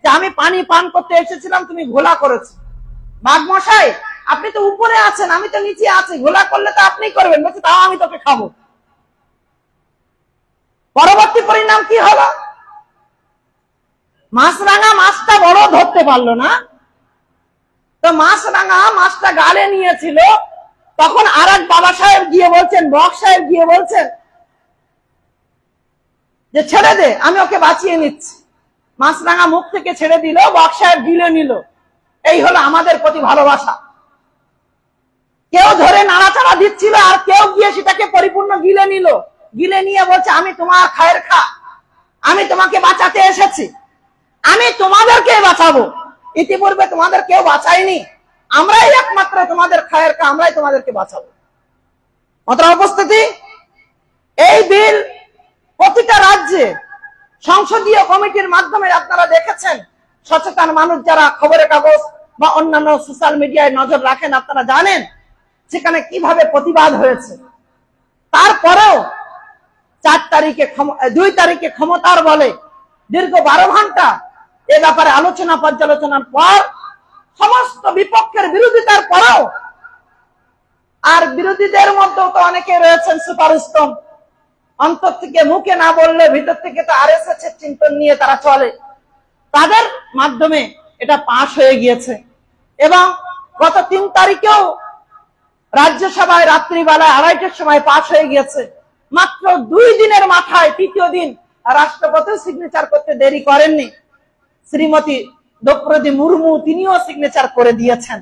যে আমি পানি পান করতে এসেছিলাম, তুমি ঘোলা করেছো। বাঘ মশাই, আপনি তো উপরে আছেন, আমি তো নিচে আছি, ঘোলা করলে তো আপনি করবেন, বলছে তাও আমি তোকে খাবো। পরবর্তী পরিণাম কি হলো? মাছরাঙা মাছটা বড় ধরতে পারলো না, তো মাছরাঙা মাছটা গালে নিয়েছিল। তখন আর এক বাবা সাহেব গিয়ে বলছেন, বক সাহেব গিয়ে বলছেন যে ছেড়ে দে, আমি ওকে বাঁচিয়ে নিচ্ছি। মাছরাঙা মুখ থেকে ছেড়ে দিল, বক সাহেব গিলে নিল। এই হলো আমাদের প্রতি ভালোবাসা। কেউ ধরে নাড়াচাড়া দিচ্ছিল আর কেউ গিয়ে সেটাকে পরিপূর্ণ গিলে নিল। গিলে নিয়ে বলছে আমি তোমার খায়ের খা, আমি তোমাকে বাঁচাতে এসেছি, আমি তোমাদেরকে বাঁচাবো। ইতিপূর্বে তোমাদের কেউ বাঁচায়নি, আমরাই একমাত্র তোমাদের খায়ের খা, আমরাই তোমাদেরকে বাঁচাবো। মাত্র উপস্থিতি, এই বিল প্রতিটা রাজ্যে সংসদীয় কমিটির মাধ্যমে আপনারা দেখেছেন। সচেতন মানুষ যারা খবরের কাগজ বা অন্যান্য সোশ্যাল মিডিয়ায় নজর রাখেন, আপনারা জানেন সেখানে কিভাবে প্রতিবাদ হয়েছে। তারপরেও 2 তারিখে ক্ষমতার বলে দীর্ঘ 12 ঘন্টা এ ব্যাপারে আলোচনা পর্যালোচনার পর সমস্ত বিপক্ষের বিরোধিতার পরেও, আর বিরোধীদের মধ্যেও তো অনেকে রয়েছেন সুপারস্তম্ভ, অন্তর থেকে মুখে না বললে ভিতর থেকে তো আরএসএস এর চিন্তন নিয়ে তারা চলে, তাদের মাধ্যমে এটা পাশ হয়ে গিয়েছে। এবং গত 3 তারিখেও রাজ্যসভায় রাত্রিবেলায় 2:30টার সময় পাশ হয়ে গিয়েছে। মাত্র 2 দিনের মাথায় 3য় দিন রাষ্ট্রপতি সিগনেচার করতে দেরি করেননি, শ্রীমতী দ্রৌপদী মুর্মু তিনিও সিগনেচার করে দিয়েছেন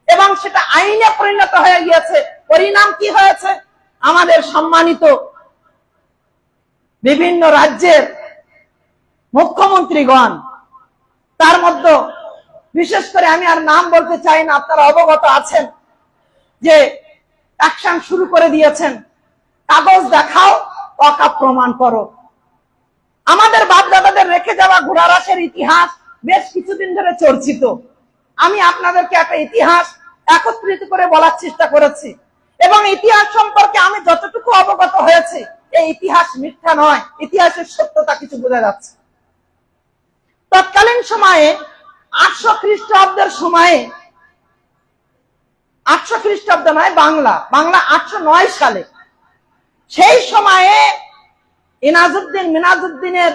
এবং সেটা আইনে পরিণত হয়ে গিয়েছে। পরিণাম কি হয়েছে? আমাদের সম্মানিত বিভিন্ন রাজ্যের মুখ্যমন্ত্রীগণ, তার মধ্যে বিশেষ করে আমি আর নাম বলতে চাই না, আপনারা অবগত আছেন যে অ্যাকশন শুরু করে দিয়েছেন, কাগজ দেখাও, ওয়াকফ প্রমাণ করো। আমাদের বাপ দাদাদের রেখে যাওয়া ঘোড়ারাসের ইতিহাস বেশ কিছুদিন ধরে চর্চিত। আমি আপনাদেরকে একটা ইতিহাস একত্রিত করে বলার চেষ্টা করেছি এবং ইতিহাস সম্পর্কে আমি যতটুকু অবগত হয়েছি, এই ইতিহাস মিথ্যা নয়, ইতিহাসের সত্যতা কিছু বোঝা যাচ্ছে। তৎকালীন সময়ে 800 খ্রিস্টাব্দের সময়ে, 800 খ্রিস্টাব্দ নয়, বাংলা 809 সালে, সেই সময়ে মিনাজউদ্দিনের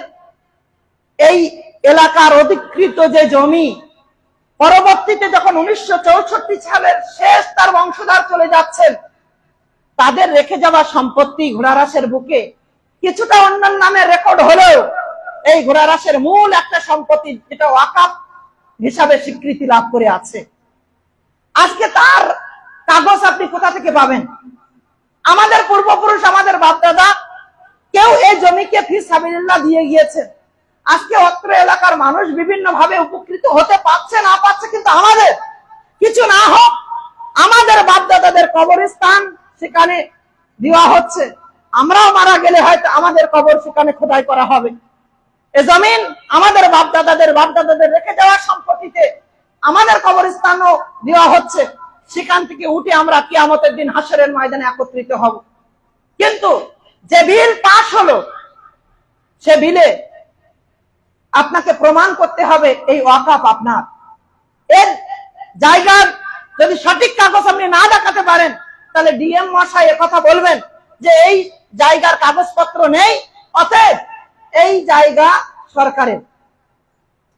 এই এলাকার অধিকৃত যে জমি, পরবর্তীতে যখন 1964 সালের শেষ তার বংশধর চলে যাচ্ছেন, তাদের রেখে যাওয়া সম্পত্তি ঘোড়ারাসের বুকে কিছুটা অন্যান্য নামে রেকর্ড হলেও এই ঘোড়ারাসের মূল একটা সম্পত্তি যেটা ওয়াকফ হিসাবে স্বীকৃতি লাভ করে আছে। আজকে তার কাগজ আপনি কোথা থেকে পাবেন? আমাদের পূর্বপুরুষ, আমাদের বাপদাদা কেউ এই জমিকে ফি সাবিলিল্লাহ দিয়ে গিয়েছেন। আজকে অত্র এলাকার মানুষ বিভিন্ন ভাবে উপকৃত হতে পারছে না পারছে, কিন্তু আমাদের কিছু না হোক আমাদের বাপদাদাদের কবরস্থান সেখানে দেওয়া হচ্ছে। আমরাও মারা গেলে হয়তো আমাদের কবর সেখানে খোদাই করা হবে। এ জমিন আমাদের বাপদাদাদের রেখে যাওয়া সম্পত্তিতে আমাদের কবরস্থানও দেওয়া হচ্ছে। সেখান থেকে উঠে আমরা কিয়ামতের দিন হাসরের ময়দানে একত্রিত হব। কিন্তু যে বিল পাশ হলো, সে বিলে আপনাকে প্রমাণ করতে হবে এই ওয়াকফ আপনার। এর জায়গার যদি সঠিক কাগজ আপনি না দেখাতে পারেন, তাহলে ডিএম মশাই কথা বলবেন যে এই জায়গার কাগজপত্র নেই, অতএব এই জায়গা সরকারের,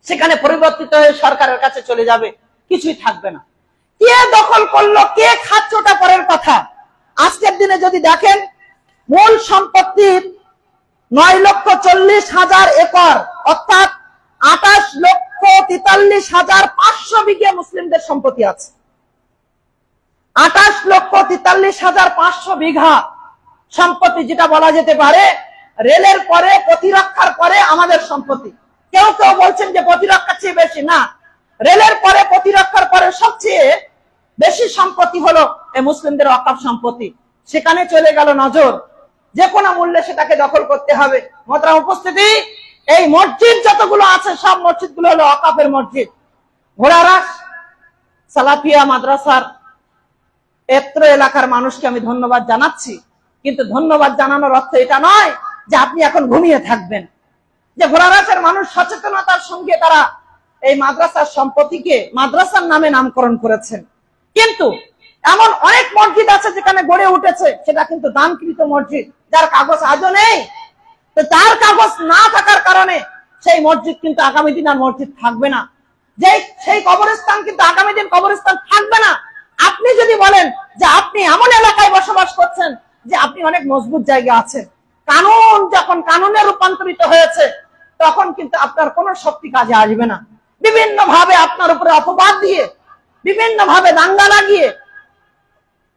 সেখানে পরিবর্তিত হয়ে সরকারের কাছে চলে যাবে, কিছুই থাকবে না। কে দখল করলো, কে খাচ্ছে, ওটা পরের কথা। আজকের দিনে যদি দেখেন, মূল সম্পত্তির 9,40,000 একর, অর্থাৎ 28,43,500 বিঘা মুসলিমদের সম্পত্তি আছে। 28,43,500 বিঘা সম্পত্তি, যেটা বলা যেতে পারে রেলের পরে, প্রতিরক্ষার পরে আমাদের সম্পত্তি। কেউ কেউ বলছেন যে প্রতিরক্ষার চেয়ে বেশি, না, রেলের পরে, প্রতিরক্ষার পরে সবচেয়ে বেশি সম্পত্তি হলো এই মুসলিমদের ওয়াকফ সম্পত্তি। সেখানে চলে গেল নজর, যে কোনো মূল্যে সেটাকে দখল করতে হবে। মোহতারাম উপস্থিতি, এই মসজিদ যতগুলো আছে সব মসজিদ গুলো হলো ওয়াকফের মসজিদ। ঘোড়ারাস সালাফিয়া মাদ্রাসার এত্র এলাকার মানুষকে আমি ধন্যবাদ জানাচ্ছি, কিন্তু ধন্যবাদ জানানোর অর্থ এটা নয় যে আপনি এখন ঘুমিয়ে থাকবেন। যে ঘোড়ারাসের মানুষ সচেতনতার সঙ্গে তারা এই মাদ্রাসার সম্পত্তিকে মাদ্রাসার নামে নামকরণ করেছেন, কিন্তু এমন অনেক মসজিদ আছে যেখানে গড়ে উঠেছে, সেটা কিন্তু দানকৃত মসজিদ, যার কাগজ আজও নেই। তো তার কাগজ না থাকার কারণে সেই মসজিদ কিন্তু আগামী দিন আর মসজিদ থাকবে না, যে সেই কবরস্থান কিন্তু আগামী দিন কবরস্থান থাকবে না। আপনি যদি বলেন যে আপনি এমন এলাকায় বসবাস করছেন যে আপনি অনেক মজবুত জায়গা আছেন, কানুন যখন কানুনে রূপান্তরিত হয়েছে, তখন কিন্তু আপনার কোন শক্তি কাজে আসবে না। বিভিন্ন ভাবে আপনার উপরে অপবাদ দিয়ে, বিভিন্ন ভাবে দাঙ্গা লাগিয়ে,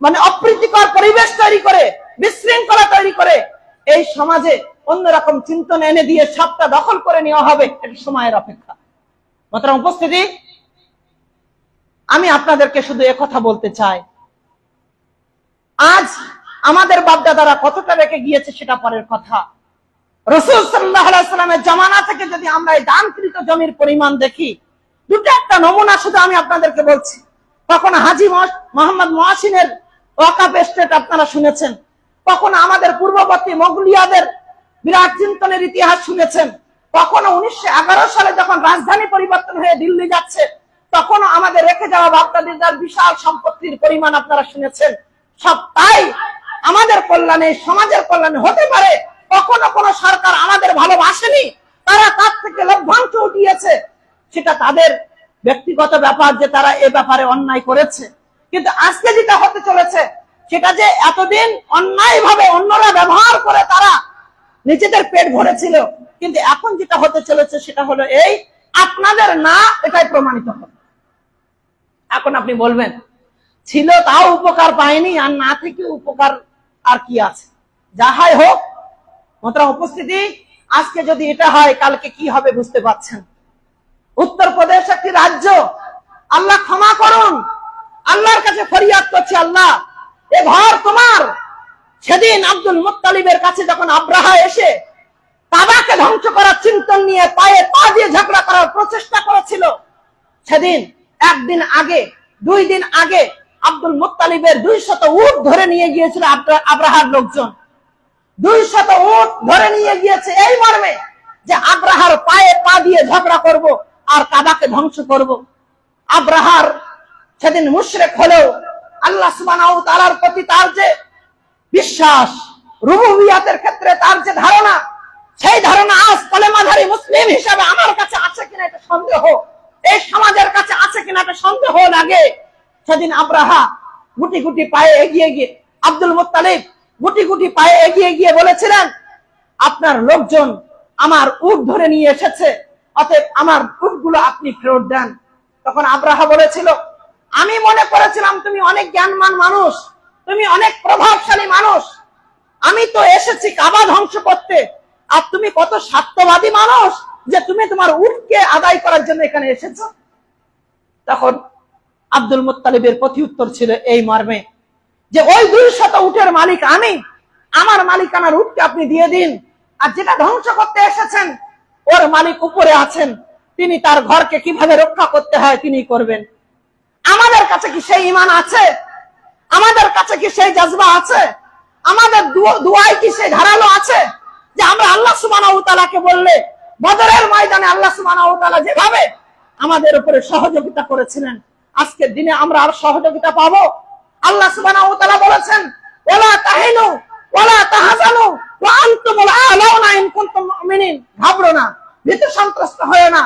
মানে অপ্রীতিকর পরিবেশ তৈরি করে, বিশৃঙ্খলা তৈরি করে এই সমাজে অন্যরকম চিন্তন এনে দিয়ে সবটা দখল করে নেওয়া হবে, এটা সময়ের অপেক্ষা। মোহতারাম উপস্থিতি, আমি আপনাদেরকে শুধু একথা বলতে চাই, আজ আমাদের বাপদাদারা কতটা রেখে গিয়েছে সেটা পরের কথা। রাসূল সাল্লাল্লাহু আলাইহি ওয়াসাল্লামের জামানা থেকে যদি আমরা এই দানকৃত জমির পরিমাণ দেখি, দুটো একটা নমুনা শুধু আমি আপনাদেরকে বলছি। কখনো হাজী মোহাম্মদ মুহসিনের ওয়াকফ এস্টেট আপনারা শুনেছেন, কখনো আমাদের পূর্ববর্তী মোগলিয়াদের বিরাট চিন্তনের ইতিহাস শুনেছেন, কখনো 1911 সালে যখন রাজধানী পরিবর্তন হয়ে দিল্লি যাচ্ছে, তখনও আমাদের রেখে যাওয়া বাপদাদাদের বিশাল সম্পত্তির পরিমাণ আপনারা শুনেছেন। সব তাই আমাদের কল্যাণে, সমাজের কল্যাণে হতে পারে। কখনো কোন সরকার আমাদের ভালোবাসেনি, তারা তার থেকে লভ্যাংশ উঠিয়েছে, সেটা তাদের ব্যক্তিগত ব্যাপার যে তারা এ ব্যাপারে অন্যায় করেছে। কিন্তু আজকে যেটা হতে চলেছে, সেটা যে এতদিন অন্যায় ভাবে অন্যরা ব্যবহার করে তারা নিজেদের পেট ভরেছিল, কিন্তু এখন যেটা হতে চলেছে সেটা হলো এই আপনাদের না, এটাই প্রমাণিত হবে। এখন আপনি বলবেন ছিল তাও উপকার পায়নি, আর না থেকে উপকার আর কি আছে? যাহাই হোক, মোহতারাম উপস্থিতি, আজকে যদি এটা হয়, কালকে কি হবে বুঝতে পারছেন। উত্তরপ্রদেশ একটি রাজ্য, আল্লাহ ক্ষমা করুন, আল্লাহর কাছে ফরিয়াদ করছি, আল্লাহ এ ঘর তোমার। সেদিন আব্দুল মুত্তালিবের কাছে যখন আব্রাহা এসে কাবাকে ধ্বংস করার চিন্তন নিয়ে পায়ে পা দিয়ে ঝগড়া করার প্রচেষ্টা করেছিল, সেদিন একদিন আগে, 2 দিন আগে আব্দুল মুত্তালিবের 200 উট ধরে নিয়ে গিয়েছিল আব্রাহার লোকজন। 200 উট ধরে নিয়ে গিয়েছে এই মর্মে যে আব্রাহার পায়ে পা দিয়ে ঝগড়া করব আর কাবাকে ধ্বংস করব। আব্রাহার সেদিন মুশরিক হলেও আল্লাহ সুবহানাহু ওয়া তাআলার প্রতি তার যে বিশ্বাস, রুবুবিয়াতের ক্ষেত্রে তার যে ধারণা, সেই ধারণা আজ কলেমাধারী মুসলিম হিসাবে আমার কাছে আছে কিনা এটা সন্দেহ, এই সমাজের কাছে আছে কিনা এটা সন্দেহ লাগে। সেদিন আব্রাহা গুটি গুটি পায়ে এগিয়ে গিয়ে, আব্দুল মুত্তালিব গুটি গুটি পায়ে এগিয়ে গিয়ে বলেছিলেন, আপনার লোকজন আমার উট ধরে নিয়ে এসেছে, অতএব আমার উটগুলো আপনি ফেরত দেন। তখন আব্রাহা বলেছিল, আমি মনে করেছিলাম তুমি অনেক জ্ঞানমান মানুষ, তুমি অনেক প্রভাবশালী মানুষ, আমি তো এসেছি কাবা ধ্বংস করতে, আর তুমি কত স্বার্থবাদী মানুষ যে তুমি তোমার উটকে আদায় করার জন্য এখানে এসেছো। তখন আব্দুল মুত্তালিবের প্রতি উত্তর ছিল এই মর্মে যে ওই 200 উটের মালিক আমি, আমার মালিকানার উটকে আপনি দিয়ে দিন, আর যেটা ধ্বংস করতে এসেছেন ওর মালিক উপরে আছেন, তিনি তার ঘরকে কিভাবে রক্ষা করতে হয় তিনি করবেন। আমাদের কাছে কি সেই ঈমান আছে? আমাদের কাছে কি সেই জজবা আছে? আমাদের দুআয় কি সেই ধারালো আছে যে আমরা আল্লাহ সুবহানাহু ওয়া তাআলাকে বললে বদরের ময়দানে আল্লাহ সুবহানাহু ওয়া তাআলা যেভাবে আমাদের উপরে সহযোগিতা করেছিলেন, আজকের দিনে আমরা আর সহযোগিতা পাবো? আল্লাহ সুবহানাহু ওয়া তাআলা বলেছেন, ওয়ালা তাহিনু ওয়ালা তাহজানু ওয়া আনতুমুল আ'লাউনা ইন কুনতুম মুমিনিন। ঘাবড়ো না, ভীত সন্ত্রস্ত হয়ো না,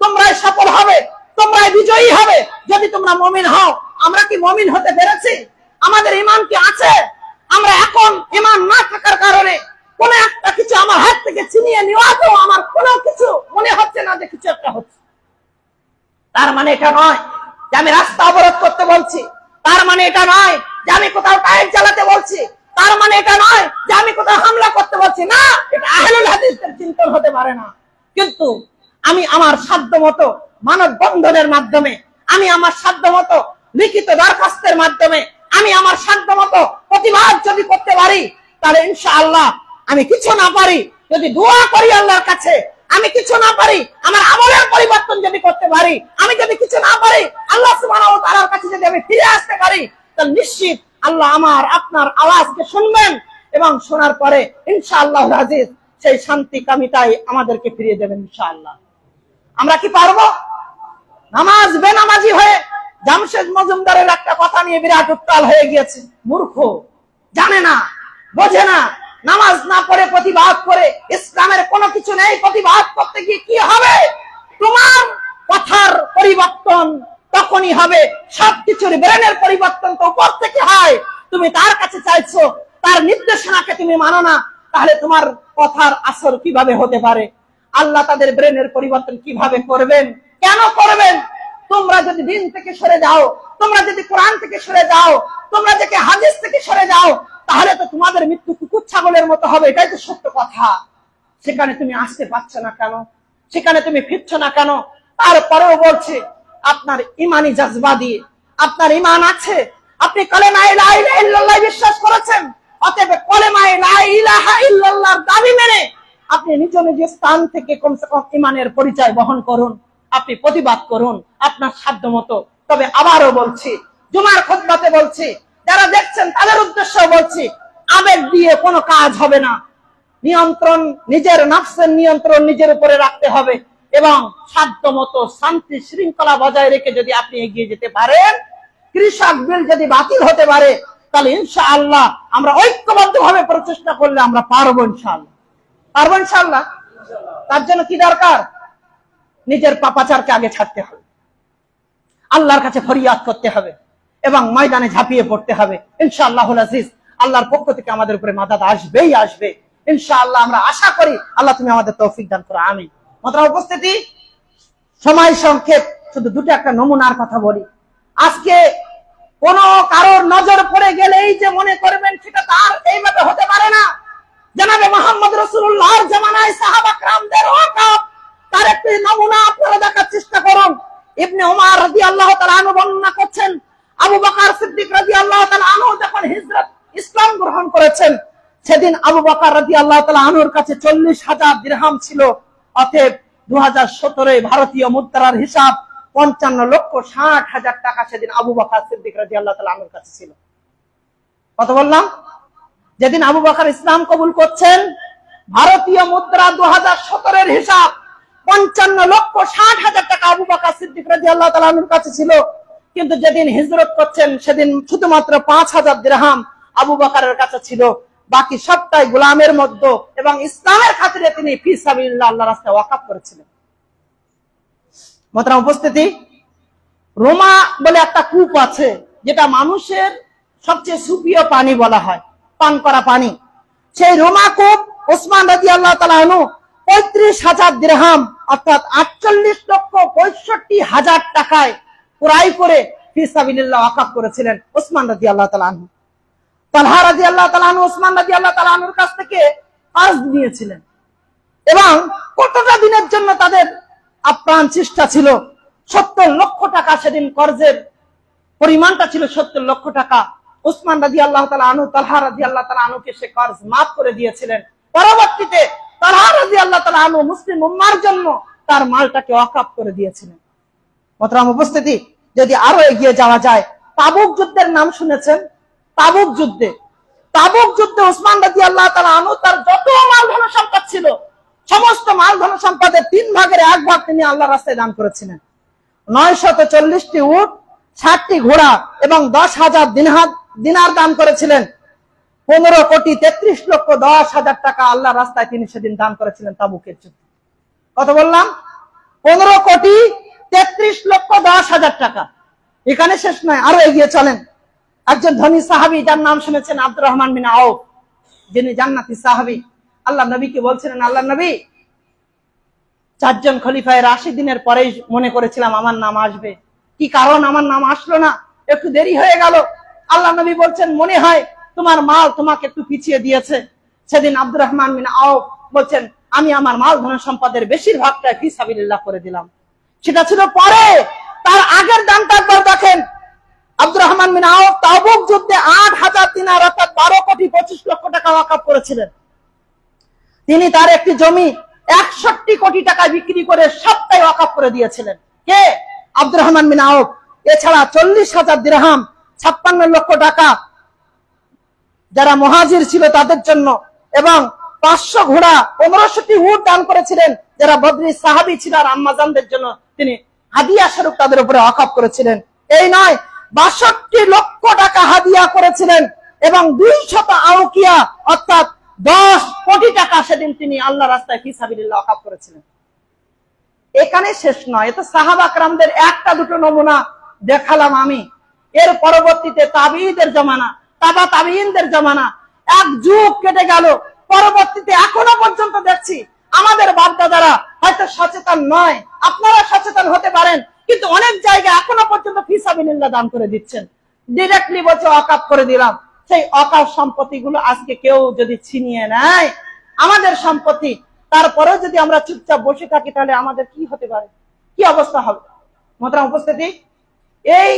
তোমরাই সফল হবে, তোমরাই বিজয়ী হবে যদি তোমরা মুমিন হও। আমরা কি মুমিন হতে পেরেছি? আমাদের ঈমান কি আছে? আমরা এখন ঈমান না থাকার কারণে কোন একটা কিছু আমার হাত থেকে ছিনিয়ে নেওয়াতেও আমার কোনো কিছু মনে হচ্ছে না যে কিছু একটা হচ্ছে। তার মানে এটা নয় যে আমি রাস্তা অবরোধ করতে বলছি, তার মানে এটা নয় যে আমি কোথাও টায়ার চালাতে বলছি, তার মানে এটা নয় যে আমি কোথাও হামলা করতে বলছি। না, এটা আহলুল হাদিসদের চিন্তন হতে পারে না। কিন্তু আমি আমার সাধ্য মতো মানববন্ধনের মাধ্যমে, আমি আমার সাধ্য মতো লিখিত দরখাস্তের মাধ্যমে, আমি আমার সাধ্য মতো প্রতিবাদ যদি করতে পারি, তাহলে ইনশাআল্লাহ আমি কিছু না পারি যদি দোয়া করি আল্লাহর কাছে, আমি কিছু না পারি আমার আমলের পরিবর্তন যদি করতে পারি, আমি যদি কিছু না পারি আল্লাহ সুবহানাহু ওয়া তাআলার কাছে যদি আমি ফিরে আসতে পারি, তাহলে নিশ্চিত আল্লাহ আমার আপনার আওয়াজকে শুনবেন এবং শোনার পরে ইনশাআল্লাহুল আজিজ সেই শান্তি কামিতাই আমাদেরকে ফিরিয়ে দেবেন ইনশাআল্লাহ। আমরা কি পারবো? নামাজ বেনামাজি হয়ে জামশেদ মজুমদারের একটা কথা নিয়ে বিরাট উত্তাল হয়ে গিয়েছে। মূর্খ, জানে না, বোঝে না, নামাজ না পড়ে প্রতিবাদ করে ইসলামের কোনো কিছু নেই। প্রতিবাদ করতে গিয়ে কি হবে? তোমার কথার পরিবর্তন তখনই হবে, সবকিছুর ব্রেনের পরিবর্তন তো উপর থেকে হয়। তুমি তার কাছে চাইছো, তার নির্দেশনাকে তুমি মানো না, তাহলে তোমার কথার আসর কিভাবে হতে পারে? আল্লাহ তাদের ব্রেনের পরিবর্তন কিভাবে করবেন? কেন করবেন? তোমরা যদি দিন থেকে সরে যাও, তোমরা যদি কোরআন থেকে সরে যাও, তোমরা যদি হাদিস থেকে সরে যাও, তাহলে তো তোমাদের মৃত্যু কুকুর ছাগলের মতো হবে। এটাই তো সত্য কথা। সেখানে তুমি আসতে পারছো না কেন? সেখানে তুমি ফিরছো না কেন? তারপরেও বলছে আপনার ইমানি জজবা দিয়ে, আপনার ইমান আছে, আপনি কালেমায়ে লা ইলাহা ইল্লাল্লাহ বিশ্বাস করেছেন, অতএব কালেমায়ে লা ইলাহা ইল্লাল্লাহর দাবি মেনে আপনি নিজ নিজ স্থান থেকে কমসে কম ইমানের পরিচয় বহন করুন, আপনি প্রতিবাদ করুন আপনার সাধ্য মতো। তবে আবারও বলছি, জুমার খুতবাতে বলছি, যারা দেখছেন তাদের উদ্দেশ্য বলছি, আবেগ দিয়ে কোনো কাজ হবে না। নিয়ন্ত্রণ, নিজের নফসের নিয়ন্ত্রণ নিজের উপরে রাখতে হবে এবং সাধ্য মতো শান্তি শৃঙ্খলা বজায় রেখে যদি আপনি এগিয়ে যেতে পারেন, কৃষক বিল যদি বাতিল হতে পারে, তাহলে ইনশাআল্লাহ আমরা ঐক্যবদ্ধভাবে প্রচেষ্টা করলে আমরা পারবো ইনশাআল্লাহ। পারবো ইনশাআল্লাহ। তার জন্য কি দরকার? নিজের পাপাচারকে আগে ছাড়তে হবে, আল্লাহর কাছে ফরিয়াদ করতে হবে এবং ময়দানে ঝাঁপিয়ে পড়তে হবে। ইনশাআল্লাহুল আজিজ আল্লাহর পক্ষ থেকে আমাদের উপরে মাদাদ আসবেই আসবে ইনশাআল্লাহ। আমরা আশা করি আল্লাহ তুমি আমাদের তৌফিক দান করো, আমিন। মোহতারাম উপস্থিতি, সময় সংক্ষেপ, শুধু দুটো একটা নমুনার কথা বলি। আজকে কোন কারোর নজর পড়ে গেলেই যে মনে করবেন সেটা তার এইভাবে হতে পারে না। জনাবে মুহাম্মদ রাসূলুল্লাহর জামানায় সাহাবা کرامদের ওয়াকাফ, তার একটি নমুনা আপনারা দেখার চেষ্টা করুন। ইবনে উমর রাদিয়াল্লাহু তাআলা আনহু বর্ণনা করছেন, আবু বকর সিদ্দিক রাদিয়াল্লাহু তাআলা আনহু যখন হিজরত ইসলাম গ্রহণ করেছেন, সেদিন আবু বকর রাদিয়াল্লাহু তাআলা আনহুর কাছে 40,000 দিরহাম ছিল। অতএব 2017 ভারতীয় মুদ্রার হিসাব 55,60,000 টাকা সেদিন আবু বকর সিদ্দিক রাদিয়াল্লাহু তাআলা আনহুর কাছে ছিল। কত বললাম? যেদিন আবু বকর ইসলাম কবুল করছেন, ভারতীয় মুদ্রা 2017 হিসাব 55,60,000 টাকা আবু বকর সিদ্দিক রাদিয়াল্লাহু তাআলা আনহুর কাছে ছিল। কিন্তু যেদিন হিজরত করছেন সেদিন শুধুমাত্র 5,000 দিরহাম আবু বকরের কাছে ছিল, বাকি সবটাই গোলামের মধ্যে এবং ইসলামের খাতিরে তিনি ফি সাবিলিল্লাহ আল্লাহর রাস্তায় ওয়াকফ করেছিলেন। মোহতারাম উপস্থিতি, রোমা বলে একটা কূপ আছে যেটা মানুষের সবচেয়ে সুপ্রিয় পানি বলা হয়, পান করা পানি। সেই রোমা কূপ ওসমান রাদিয়াল্লাহু তাআলা আনহু 35,000 দিরহাম অর্থাৎ 48,65,000 টাকায় ক্রয় করে ফি সাবিলিল্লাহ ওয়াকফ করেছিলেন ওসমান রাদিয়াল্লাহু তাআলা আনহু। তালহা রাদিয়াল্লাহু তাআলা আনহু ওসমান রাদিয়াল্লাহু তাআলা আনহুর কাছ থেকে কর্জ নিয়েছিলেন এবং কতটা দিনের জন্য তাদের আপ্রাণ চেষ্টা ছিল। 70 লক্ষ টাকা সেদিন কর্জের পরিমাণটা ছিল 70 লক্ষ টাকা। ওসমান রাদিয়াল্লাহু তাআলা আনহু তালহা রাদিয়াল্লাহু তাআলা আনহুকে সে কর্জ মাফ করে দিয়েছিলেন। পরবর্তীতে তালহা রাদিয়াল্লাহু তাআলা আনহু মুসলিম উম্মাহর জন্য তার মালটাকে ওয়াকফ করে দিয়েছিলেন। মোহতারাম উপস্থিতি, যদি আরো এগিয়ে যাওয়া যায়, তাবুক যুদ্ধের নাম শুনেছেন? তাবুক যুদ্ধে উসমান রাদিয়াল্লাহু তাআলা আনহু তার যত মাল ধন সম্পদ ছিল সমস্ত মাল ধন সম্পদের 3 ভাগের 1 ভাগ তিনি আল্লাহর রাস্তায় দান করেছিলেন। 940টি উট, 60টি ঘোড়া এবং 10,000 দিনার দান করেছিলেন। 15,33,10,000 টাকা আল্লাহর রাস্তায় তিনি সেদিন দান করেছিলেন তাবুকের যুদ্ধে। কত বললাম? 15,33,10,000 টাকা। এখানে শেষ নয়, আরো এগিয়ে চলেন। একজন ধনী সাহাবী, যার নাম শুনেছেন আব্দুর রহমান বিন আউফ, যিনি জান্নাতি সাহাবী। আল্লাহ নবীকে বলছিলেন, আল্লাহ নবী, 4 জন খলিফায়ে রাশিদিনের পরেই মনে করেছিলাম আমার নাম আসবে, কি কারণ আমার নাম আসলো না, একটু দেরি হয়ে গেল। আল্লাহ নবী বলছেন, মনে হয় তোমার মাল তোমাকে একটু পিছিয়ে দিয়েছে। সেদিন আব্দুর রহমান বিন আউফ বলছেন, আমি আমার মাল ধন সম্পদের বেশিরভাগটা ফি সাবিলিল্লাহ করে দিলাম। সেটা ছিল পরে, তার আগের দানটা একবার দেখেন। আব্দুর রহমান বিন আউফ তাবুক যুদ্ধে 8,000 দিনার অর্থাৎ 12,25,00,000 টাকা ওয়াকফ করেছিলেন। তিনি তার একটি জমি 61 কোটি টাকায় বিক্রি করে সবটাই ওয়াকফ করে দিয়েছিলেন। কে? আব্দুর রহমান বিন আউফ। এছাড়া 40,000 দিরহাম, 56 লক্ষ টাকা যারা মুহাজির ছিল তাদের জন্য, এবং 500 ঘোড়া, 1500টি উট দান করেছিলেন যারা বদরি সাহাবী ছিল আর আম্মাজানদের জন্য তিনি হাদিয়া স্বরূপ তাদের উপরে ওয়াকফ করেছিলেন। এই নয়, 62 লক্ষ টাকা হাদিয়া করেছিলেন এবং 200 আউকিয়া অর্থাৎ 10 কোটি টাকা সেদিন তিনি আল্লাহ রাস্তায় ফি সাবিলিল্লাহ ওয়াকফ করেছিলেন। এখানে শেষ নয়, এত সাহাবা کرامদের একটা দুটো নমুনা দেখালাম আমি। এর পরবর্তীতে তাবিঈদের জমানা, তাবা তাবিঈনদের জমানা, এক যুগ কেটে গেল। পরবর্তীতে এখনো পর্যন্ত দেখছি আমাদের বাপ-দাদারা হয়তো সচেতন নয়, আপনারা সচেতন হতে পারেন, কিন্তু অনেক জায়গায় এখনো পর্যন্ত ফি সাবিলিল্লাহ দান করে দিচ্ছেন। ডিরেক্টলি বলছে ওয়াকফ করে দিলাম। সেই ওয়াকফ সম্পত্তিগুলো আজকে কেউ যদি ছিনিয়ে নেয় আমাদের সম্পত্তি, তারপরেও যদি আমরা চুপচাপ বসে থাকি, তাহলে আমাদের কি হতে পারে, কি অবস্থা হবে? মোহতারাম উপস্থিতি, এই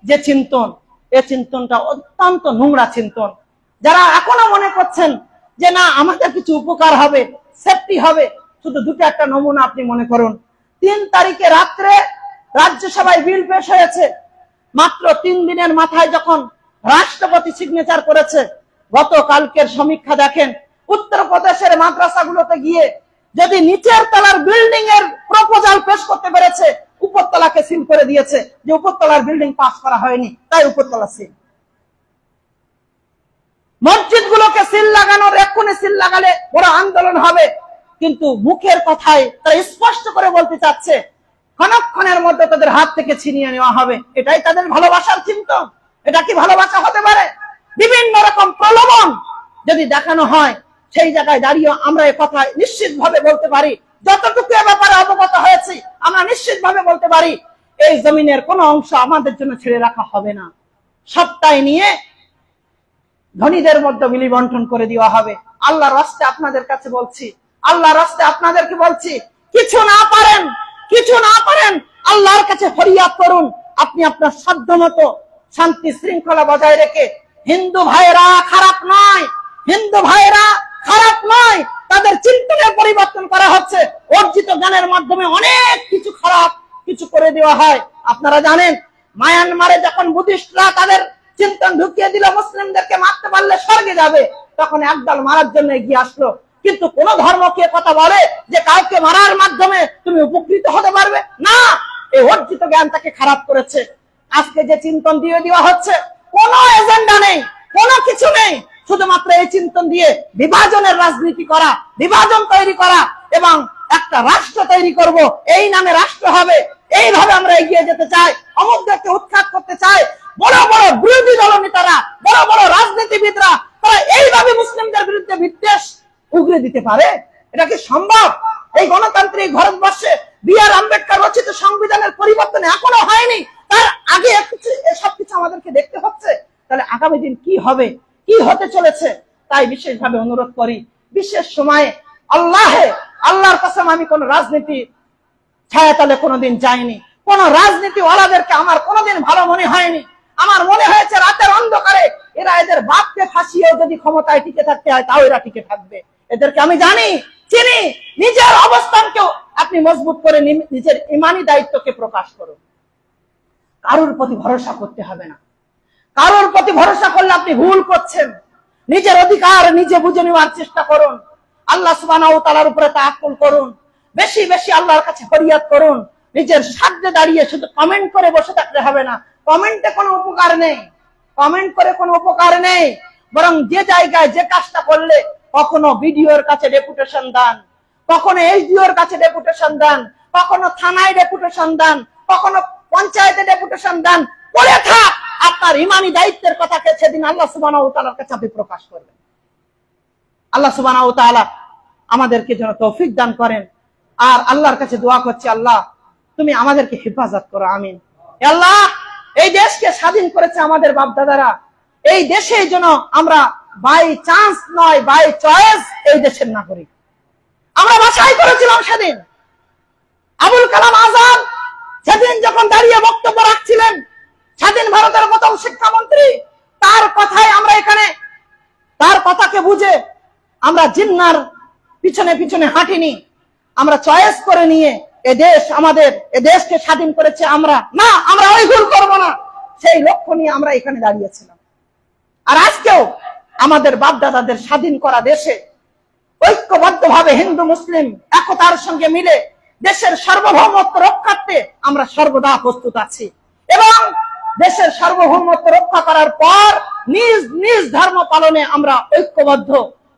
যে চিন্তন, এই চিন্তনটা অত্যন্ত নোংরা চিন্তন। যারা এখনো মনে করছেন যে না আমাদের কিছু উপকার হবে, সেফটি হবে, শুধু দুটো একটা নমুনা আপনি মনে করুন। 3 তারিখে রাত্রে রাজ্যসভায় বিল পেশ হয়েছে। মাত্র 3 দিনের মাথায় যখন রাষ্ট্রপতি সিগনেচার করেছে, গতকালকের সমীক্ষা দেখেন, উত্তরপ্রদেশের মাদ্রাসাগুলোতে গিয়ে যদি নিচের তলার বিল্ডিং এর প্রপোজাল পেশ করতে পেরেছে, উপরতলাকে সিল করে দিয়েছে যে উপরতলার বিল্ডিং পাস করা হয়নি, তাই উপরতলা সিল। মসজিদগুলোকে সিল লাগানোর, এক্ষুনি সিল লাগালে বড় আন্দোলন হবে, কিন্তু মুখের কথায় তারা স্পষ্ট করে বলতে চাচ্ছে ক্ষণক্ষণের মধ্যে তাদের হাত থেকে ছিনিয়ে নেওয়া হবে। এটাই তাদের ভালোবাসার চিন্তন? এটা কি ভালোবাসা হতে পারে? বিভিন্ন রকম প্রলোভন যদি দেখানো হয়, সেই জায়গায় দাঁড়িয়ে আমরা এই কথা নিশ্চিতভাবে বলতে পারি, যতটুকু এ ব্যাপারে অবগত হয়েছি আমরা নিশ্চিতভাবে বলতে পারি, এই জমিনের কোনো অংশ আমাদের জন্য ছেড়ে রাখা হবে না। সবটাই নিয়ে ধনীদের মধ্যে বিলি বন্টন করে দেওয়া হবে। আল্লাহর রাস্তে আপনাদের কাছে বলছি, আল্লাহর রাস্তে আপনাদেরকে বলছি, কিছু না পারেন আল্লাহর কাছে ফরিয়াদ করুন। আপনি আপনার সাধ্যমতো শান্তি শৃঙ্খলা বজায় রেখে, হিন্দু ভাইয়েরা খারাপ নয়, হিন্দু ভাইয়েরা খারাপ নয়, তাদের চিন্তনের পরিবর্তন করা হচ্ছে। অর্জিত জ্ঞানের মাধ্যমে অনেক কিছু খারাপ কিছু করে দেওয়া হয়। আপনারা জানেন মায়ানমারে যখন বুদ্ধিস্টরা তাদের চিন্তন ঢুকিয়ে দিল মুসলিমদেরকে মারতে পারলে স্বর্গে যাবে, তখন একদল মারার জন্য এগিয়ে আসলো। কিন্তু কোন ধর্ম কি কথা বলে যে কাউকে মারার মাধ্যমে তুমি উপকৃত হতে পারবে? না, এই অর্জিত জ্ঞান তাকে খারাপ করেছে। আজকে যে চিন্তন দিয়ে দেওয়া হচ্ছে, কোনো এজেন্ডা নেই, কোনো কিছু নেই, শুধুমাত্র এই চিন্তন দিয়ে বিভাজনের রাজনীতি করা, বিভাজন তৈরি করা এবং একটা রাষ্ট্র তৈরি করব, এই নামে রাষ্ট্র হবে, এইভাবে আমরা এগিয়ে যেতে চাই, অমুকদেরকে উৎখাত করতে চাই। বড় বড় বিরোধী দলনেতারা, বড় বড় রাজনীতিবিদরা তারা এইভাবে মুসলিমদের বিরুদ্ধে বিদ্বেষ উগরে দিতে পারে? এটা কি সম্ভব? এই গণতান্ত্রিক ভারতবর্ষে বি.আর. আম্বেদকর রচিত সংবিধানের পরিবর্তন এখনো হয়নি, তার আগে সবকিছু আমাদেরকে দেখতে হচ্ছে। তাহলে আগামী দিন কি হবে, কি হতে চলেছে? তাই বিশেষভাবে অনুরোধ করি, বিশেষ সময়ে আল্লাহর কসম আমি কোন রাজনীতি ছায়াতলে কোনোদিন যাইনি, কোন রাজনীতি ওয়ালাদেরকে আমার কোনোদিন ভালো মনে হয়নি। আমার মনে হয়েছে রাতের অন্ধকারে এরা এদের বাপকে ফাঁসিয়েও যদি ক্ষমতায় টিকে থাকতে হয় তাও এরা টিকে থাকবে। এদেরকে আমি জানি, চিনি। নিজের অবস্থানকেও আপনি মজবুত করে নিজের ইমানি দায়িত্বকে প্রকাশ করুন। কারোর প্রতি ভরসা করতে হবে না। কারোর প্রতি ভরসা করলে আপনি ভুল করছেন। নিজের অধিকার নিজে বুঝে নেওয়ার চেষ্টা করুন। আল্লাহ সুবহানাহু ওয়া তাআলার উপরে তাওয়াক্কুল করুন। বেশি বেশি আল্লাহর কাছে ফরিয়াদ করুন। নিজের সাধ্যে দাঁড়িয়ে শুধু কমেন্ট করে বসে থাকলে হবে না। কমেন্টে কোনো উপকার নেই, কমেন্ট করে কোনো উপকার নেই। বরং যে জায়গায় যে কাজটা করলে, কখনো ভিডিওর কাছে ডেপুটেশন দেন, কখনো এইচডিওর কাছে ডেপুটেশন দেন, কখনো থানায় ডেপুটেশন দেন, কখনো পঞ্চায়েতে ডেপুটেশন দেন, করে থাক আপনার ইমানি দায়িত্বের কথাকে সেদিন আল্লাহ সুবহানাহু ওয়া তাআলার কাছে আপনি প্রকাশ করবেন। আল্লাহ সুবহানাহু ওয়া তাআলা আমাদেরকে যেন তৌফিক দান করেন। আর আল্লাহর কাছে দোয়া করছি, আল্লাহ তুমি আমাদেরকে হেফাজত করো, আমিন। আল্লাহ এই দেশকে স্বাধীন করেছে আমাদের বাপ দাদারা। এই দেশে যেন আমরা বাই চান্স নয়, বাই চয়েস এই দেশের নাগরিক। আমরা বাছাই করেছিলাম সেদিন। আবুল কালাম আজাদ সেদিন যখন দাঁড়িয়ে বক্তব্য রাখছিলেন, স্বাধীন ভারতের প্রথম শিক্ষামন্ত্রী, তার কথায় আমরা এখানে, তার কথাকে বুঝে আমরা জিন্নার পিছনে পিছনে হাঁটিনি। আমরা চয়েস করে নিয়ে এদেশ আমাদের, এদেশকে স্বাধীন করেছে আমরা, না আমরা ওই ভুল করব না, সেই লক্ষ্য নিয়ে আমরা এখানে দাঁড়িয়েছিলাম। আর আজকেও আমাদের বাপ দাদাদের স্বাধীন করা দেশে ঐক্যবদ্ধভাবে হিন্দু মুসলিম একতার সঙ্গে মিলে দেশের সার্বভৌমত্ব রক্ষার্থে আমরা সর্বদা প্রস্তুত আছি। এবং দেশের সার্বভৌমত্ব রক্ষা করার পর নিজ নিজ ধর্ম পালনে আমরা ঐক্যবদ্ধ।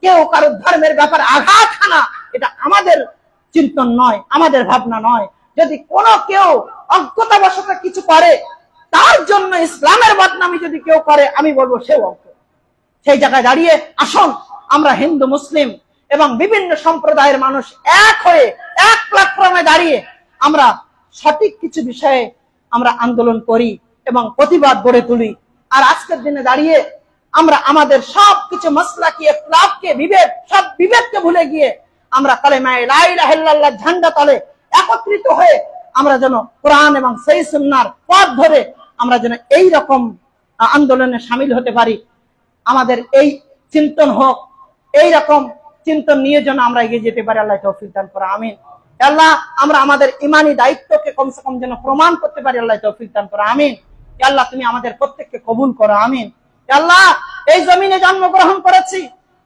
কেউ কারো ধর্মের ব্যাপারে আঘাত হানা এটা আমাদের চিন্তন নয়, আমাদের ভাবনা নয়। যদি কোনো কেউ অজ্ঞতাবশত কিছু করে, তার জন্য ইসলামের বদনামি যদি কেউ করে, আমি বলবো সেও অজ্ঞ। সেই জায়গায় দাঁড়িয়ে আসুন আমরা হিন্দু মুসলিম এবং বিভিন্ন সম্প্রদায়ের মানুষ এক হয়ে এক প্ল্যাটফর্মে দাঁড়িয়ে আমরা সঠিক কিছু বিষয়ে আমরা আন্দোলন করি এবং প্রতিবাদ গড়ে তুলি। আর আজকের দিনে দাঁড়িয়ে আমরা আমাদের সবকিছু মাসলাকি ইখতিলাফকে, বিভেদ, সব বিভেদকে ভুলে গিয়ে আমরা কালেমা লা ইলাহা ইল্লাল্লাহ ঝান্ডা তলে একত্রিত হয়ে আমরা যেন কোরআন এবং সহিহ সুন্নাহর পথ ধরে আমরা যেন এই রকম আন্দোলনে শামিল হতে পারি। আমাদের এই চিন্তন হোক, এই রকম চিন্তন নিয়ে যেন আমরা এগিয়ে যেতে পারি। আল্লাহ তৌফিক দান করো, আমিন। আল্লাহ আমরা আমাদের ইমানি দায়িত্বকে কমসে কম যেন প্রমাণ করতে পারি। আল্লাহ তৌফিক দান করো, আমিন। আল্লাহ তুমি আমাদের প্রত্যেককে কবুল করো, আমিন। আল্লাহ এই জমিনে জন্মগ্রহণ করেছি,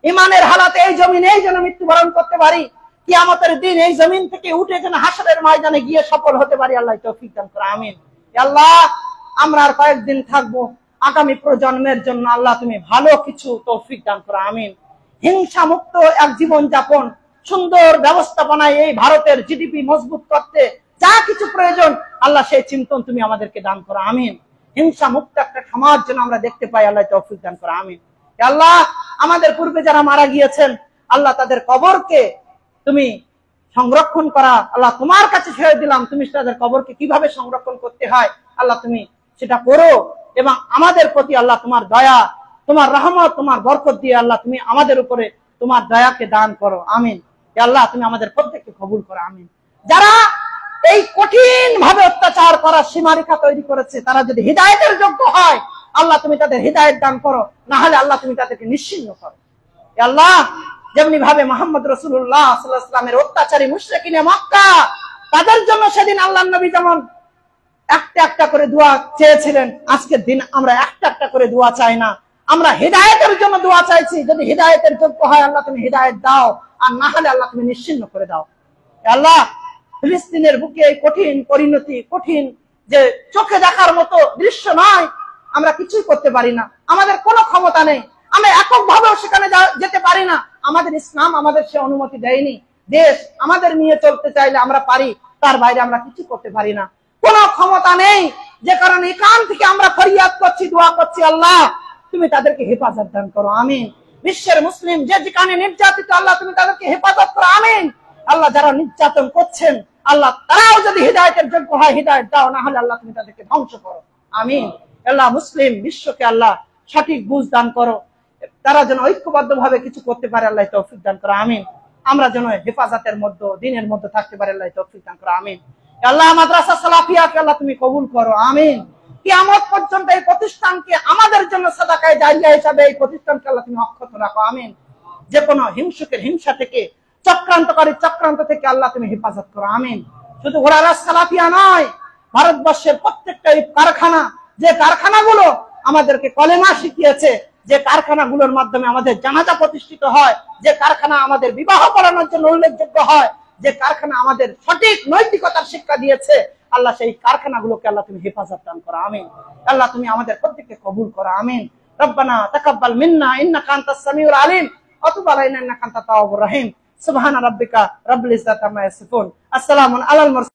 ইমানের হালাতে এই জমিনেই যেন মৃত্যুবরণ করতে পারি। কিয়ামতের দিন এই জমিন থেকে উঠে যেন হাসরের ময়দানে গিয়ে সফল হতে পারি। আল্লাহ তৌফিক দান করো, আমিন। আল্লাহ আমরা আর কয়েকদিন থাকবো, আগামী প্রজন্মের জন্য আল্লাহ তুমি ভালো কিছু তৌফিক দান করো, আমিন। হিংসা মুক্ত এক জীবন যাপন, সুন্দর ব্যবস্থাপনায় এই ভারতের জিডিপি মজবুত করতে যা কিছু প্রয়োজন আল্লাহ সেই চিন্তন তুমি আমাদেরকে দান করো, আমিন। হিংসা মুক্ত একটা সমাজ যেন আমরা দেখতে পাই। আল্লাহ তৌফিক দান করো, আমিন। আল্লাহ আমাদের পূর্বে যারা মারা গিয়েছেন আল্লাহ তাদের কবরকে তুমি সংরক্ষণ করা, আল্লাহ তোমার কাছে ছেড়ে দিলাম। তুমি তাদের কবরকে কিভাবে সংরক্ষণ করতে হয় আল্লাহ তুমি সেটা করো। এবং আমাদের প্রতি আল্লাহ তোমার দয়া, তোমার রহমত, তোমার বরকত দিয়ে আল্লাহ তুমি আমাদের উপরে তোমার দয়াকে দান করো, আমিন। আল্লাহ তুমি আমাদের প্রত্যেককে কবুল করো, আমিন। যারা এই কঠিন ভাবে অত্যাচার করার সীমারেখা তৈরি করেছে তারা যদি হিদায়াতের যোগ্য হয় আল্লাহ তুমি তাদের হিদায়াত দান করো, না হলে আল্লাহ তুমি তাদেরকে নিশ্চিহ্ন করো। আল্লাহ যেমনি ভাবে মুহাম্মদ রাসূলুল্লাহ সাল্লাল্লাহু আলাইহি ওয়াসাল্লামের অত্যাচারী মুশরিকিনে মক্কা, তাদের জন্য সেদিন আল্লাহর নবী যেমন একটা একটা করে দোয়া চেয়েছিলেন, আজকের দিন আমরা একটা একটা করে দোয়া চাই না, আমরা হিদায়াতের জন্য দোয়া চাইছি। যদি হিদায়াতের যোগ্য হয় আল্লাহ তুমি হিদায়াত দাও, আর না হলে আল্লাহ তুমি নিশ্চিহ্ন করে দাও। আল্লাহ ফিলিস্তিনের বুকে এই কঠিন পরিণতি, কঠিন যে চোখে দেখার মতো দৃশ্য নয়, আমরা কিছুই করতে পারি না, আমাদের কোনো ক্ষমতা নেই, আমরা এককভাবেও সেখানে যেতে পারি না। আমাদের ইসলাম আমাদের সে অনুমতি দেয়নি। দেশ আমাদের নিয়ে চলতে চাইলে আমরা পারি, তার বাইরে আমরা কিছু করতে পারি না, কোনো ক্ষমতা নেই। যে কারণে এখান থেকে আমরা ফরিয়াদ করছি, দোয়া করছি, আল্লাহ তুমি তাদেরকে হেফাজত দান করো, আমিন। বিশ্বের মুসলিম যে যেখানে নির্যাতিত আল্লাহ তুমি তাদেরকে হেফাজত করো, আমিন। আল্লাহ যারা নির্যাতন করছেন আল্লাহ তারাও যদি হিদায়াতের যোগ্য হয় হিদায়াত দাও, না হলে আল্লাহ তুমি তাদেরকে ধ্বংস করো, আমিন। আল্লাহ মুসলিম বিশ্বকে আল্লাহ সঠিক বুঝ দান করো, তারা যেন ঐক্যবদ্ধ ভাবে কিছু করতে পারে। আল্লাহ তৌফিক দান করো, আমিন। আমরা যেন হেফাজতের মধ্যে, দিনের মধ্যে থাকতে পারি। আল্লাহ তৌফিক দান করো, আমিন। আল্লাহ মাদ্রাসা সালাফিয়াকে আল্লাহ তুমি কবুল করো, আমিন। কিয়ামত পর্যন্ত এই প্রতিষ্ঠানকে আমাদের জন্য সাদাকায়ে জারিয়া হিসাবে এই প্রতিষ্ঠানকে আল্লাহ তুমি অক্ষত রাখো, আমিন। যে কোনো হিংসুকের হিংসা থেকে, চক্রান্তকারী চক্রান্ত থেকে আল্লাহ তুমি হেফাজত করো, আমিন। শুধু ঘোড়ারা সালাফিয়া নয়, ভারতবর্ষের প্রত্যেকটা কারখানা, যে কারখানাগুলো আমাদেরকে কলেমা শিখিয়েছে, যে কারখানাগুলোর মাধ্যমে আমাদের জানাজা প্রতিষ্ঠিত হয়, যে কারখানা আমাদের বিবাহ করানোর জন্য উল্লেখযোগ্য হয়, যে কারখানা আমাদের সঠিক নৈতিকতার শিক্ষা দিয়েছে, আল্লাহ সেই কারখানাগুলোকে আল্লাহ তুমি হেফাজত দান করো, আমিন। আল্লাহ তুমি আমাদের প্রত্যেককে কবুল করো, আমিন। রব্বানা তাকাব্বাল মিন্না ইন্নাকা আনতাস সামিউল আলিম ওয়া তুব আলাইনা ইন্নাকা আনতাত তাওয়াবুর রহিম। সুবহানা রাব্বিকা রাব্বিল ইজ্জাতি আম্মা ইয়াসিফুন। আসসালামু আলাল মুরসালিন।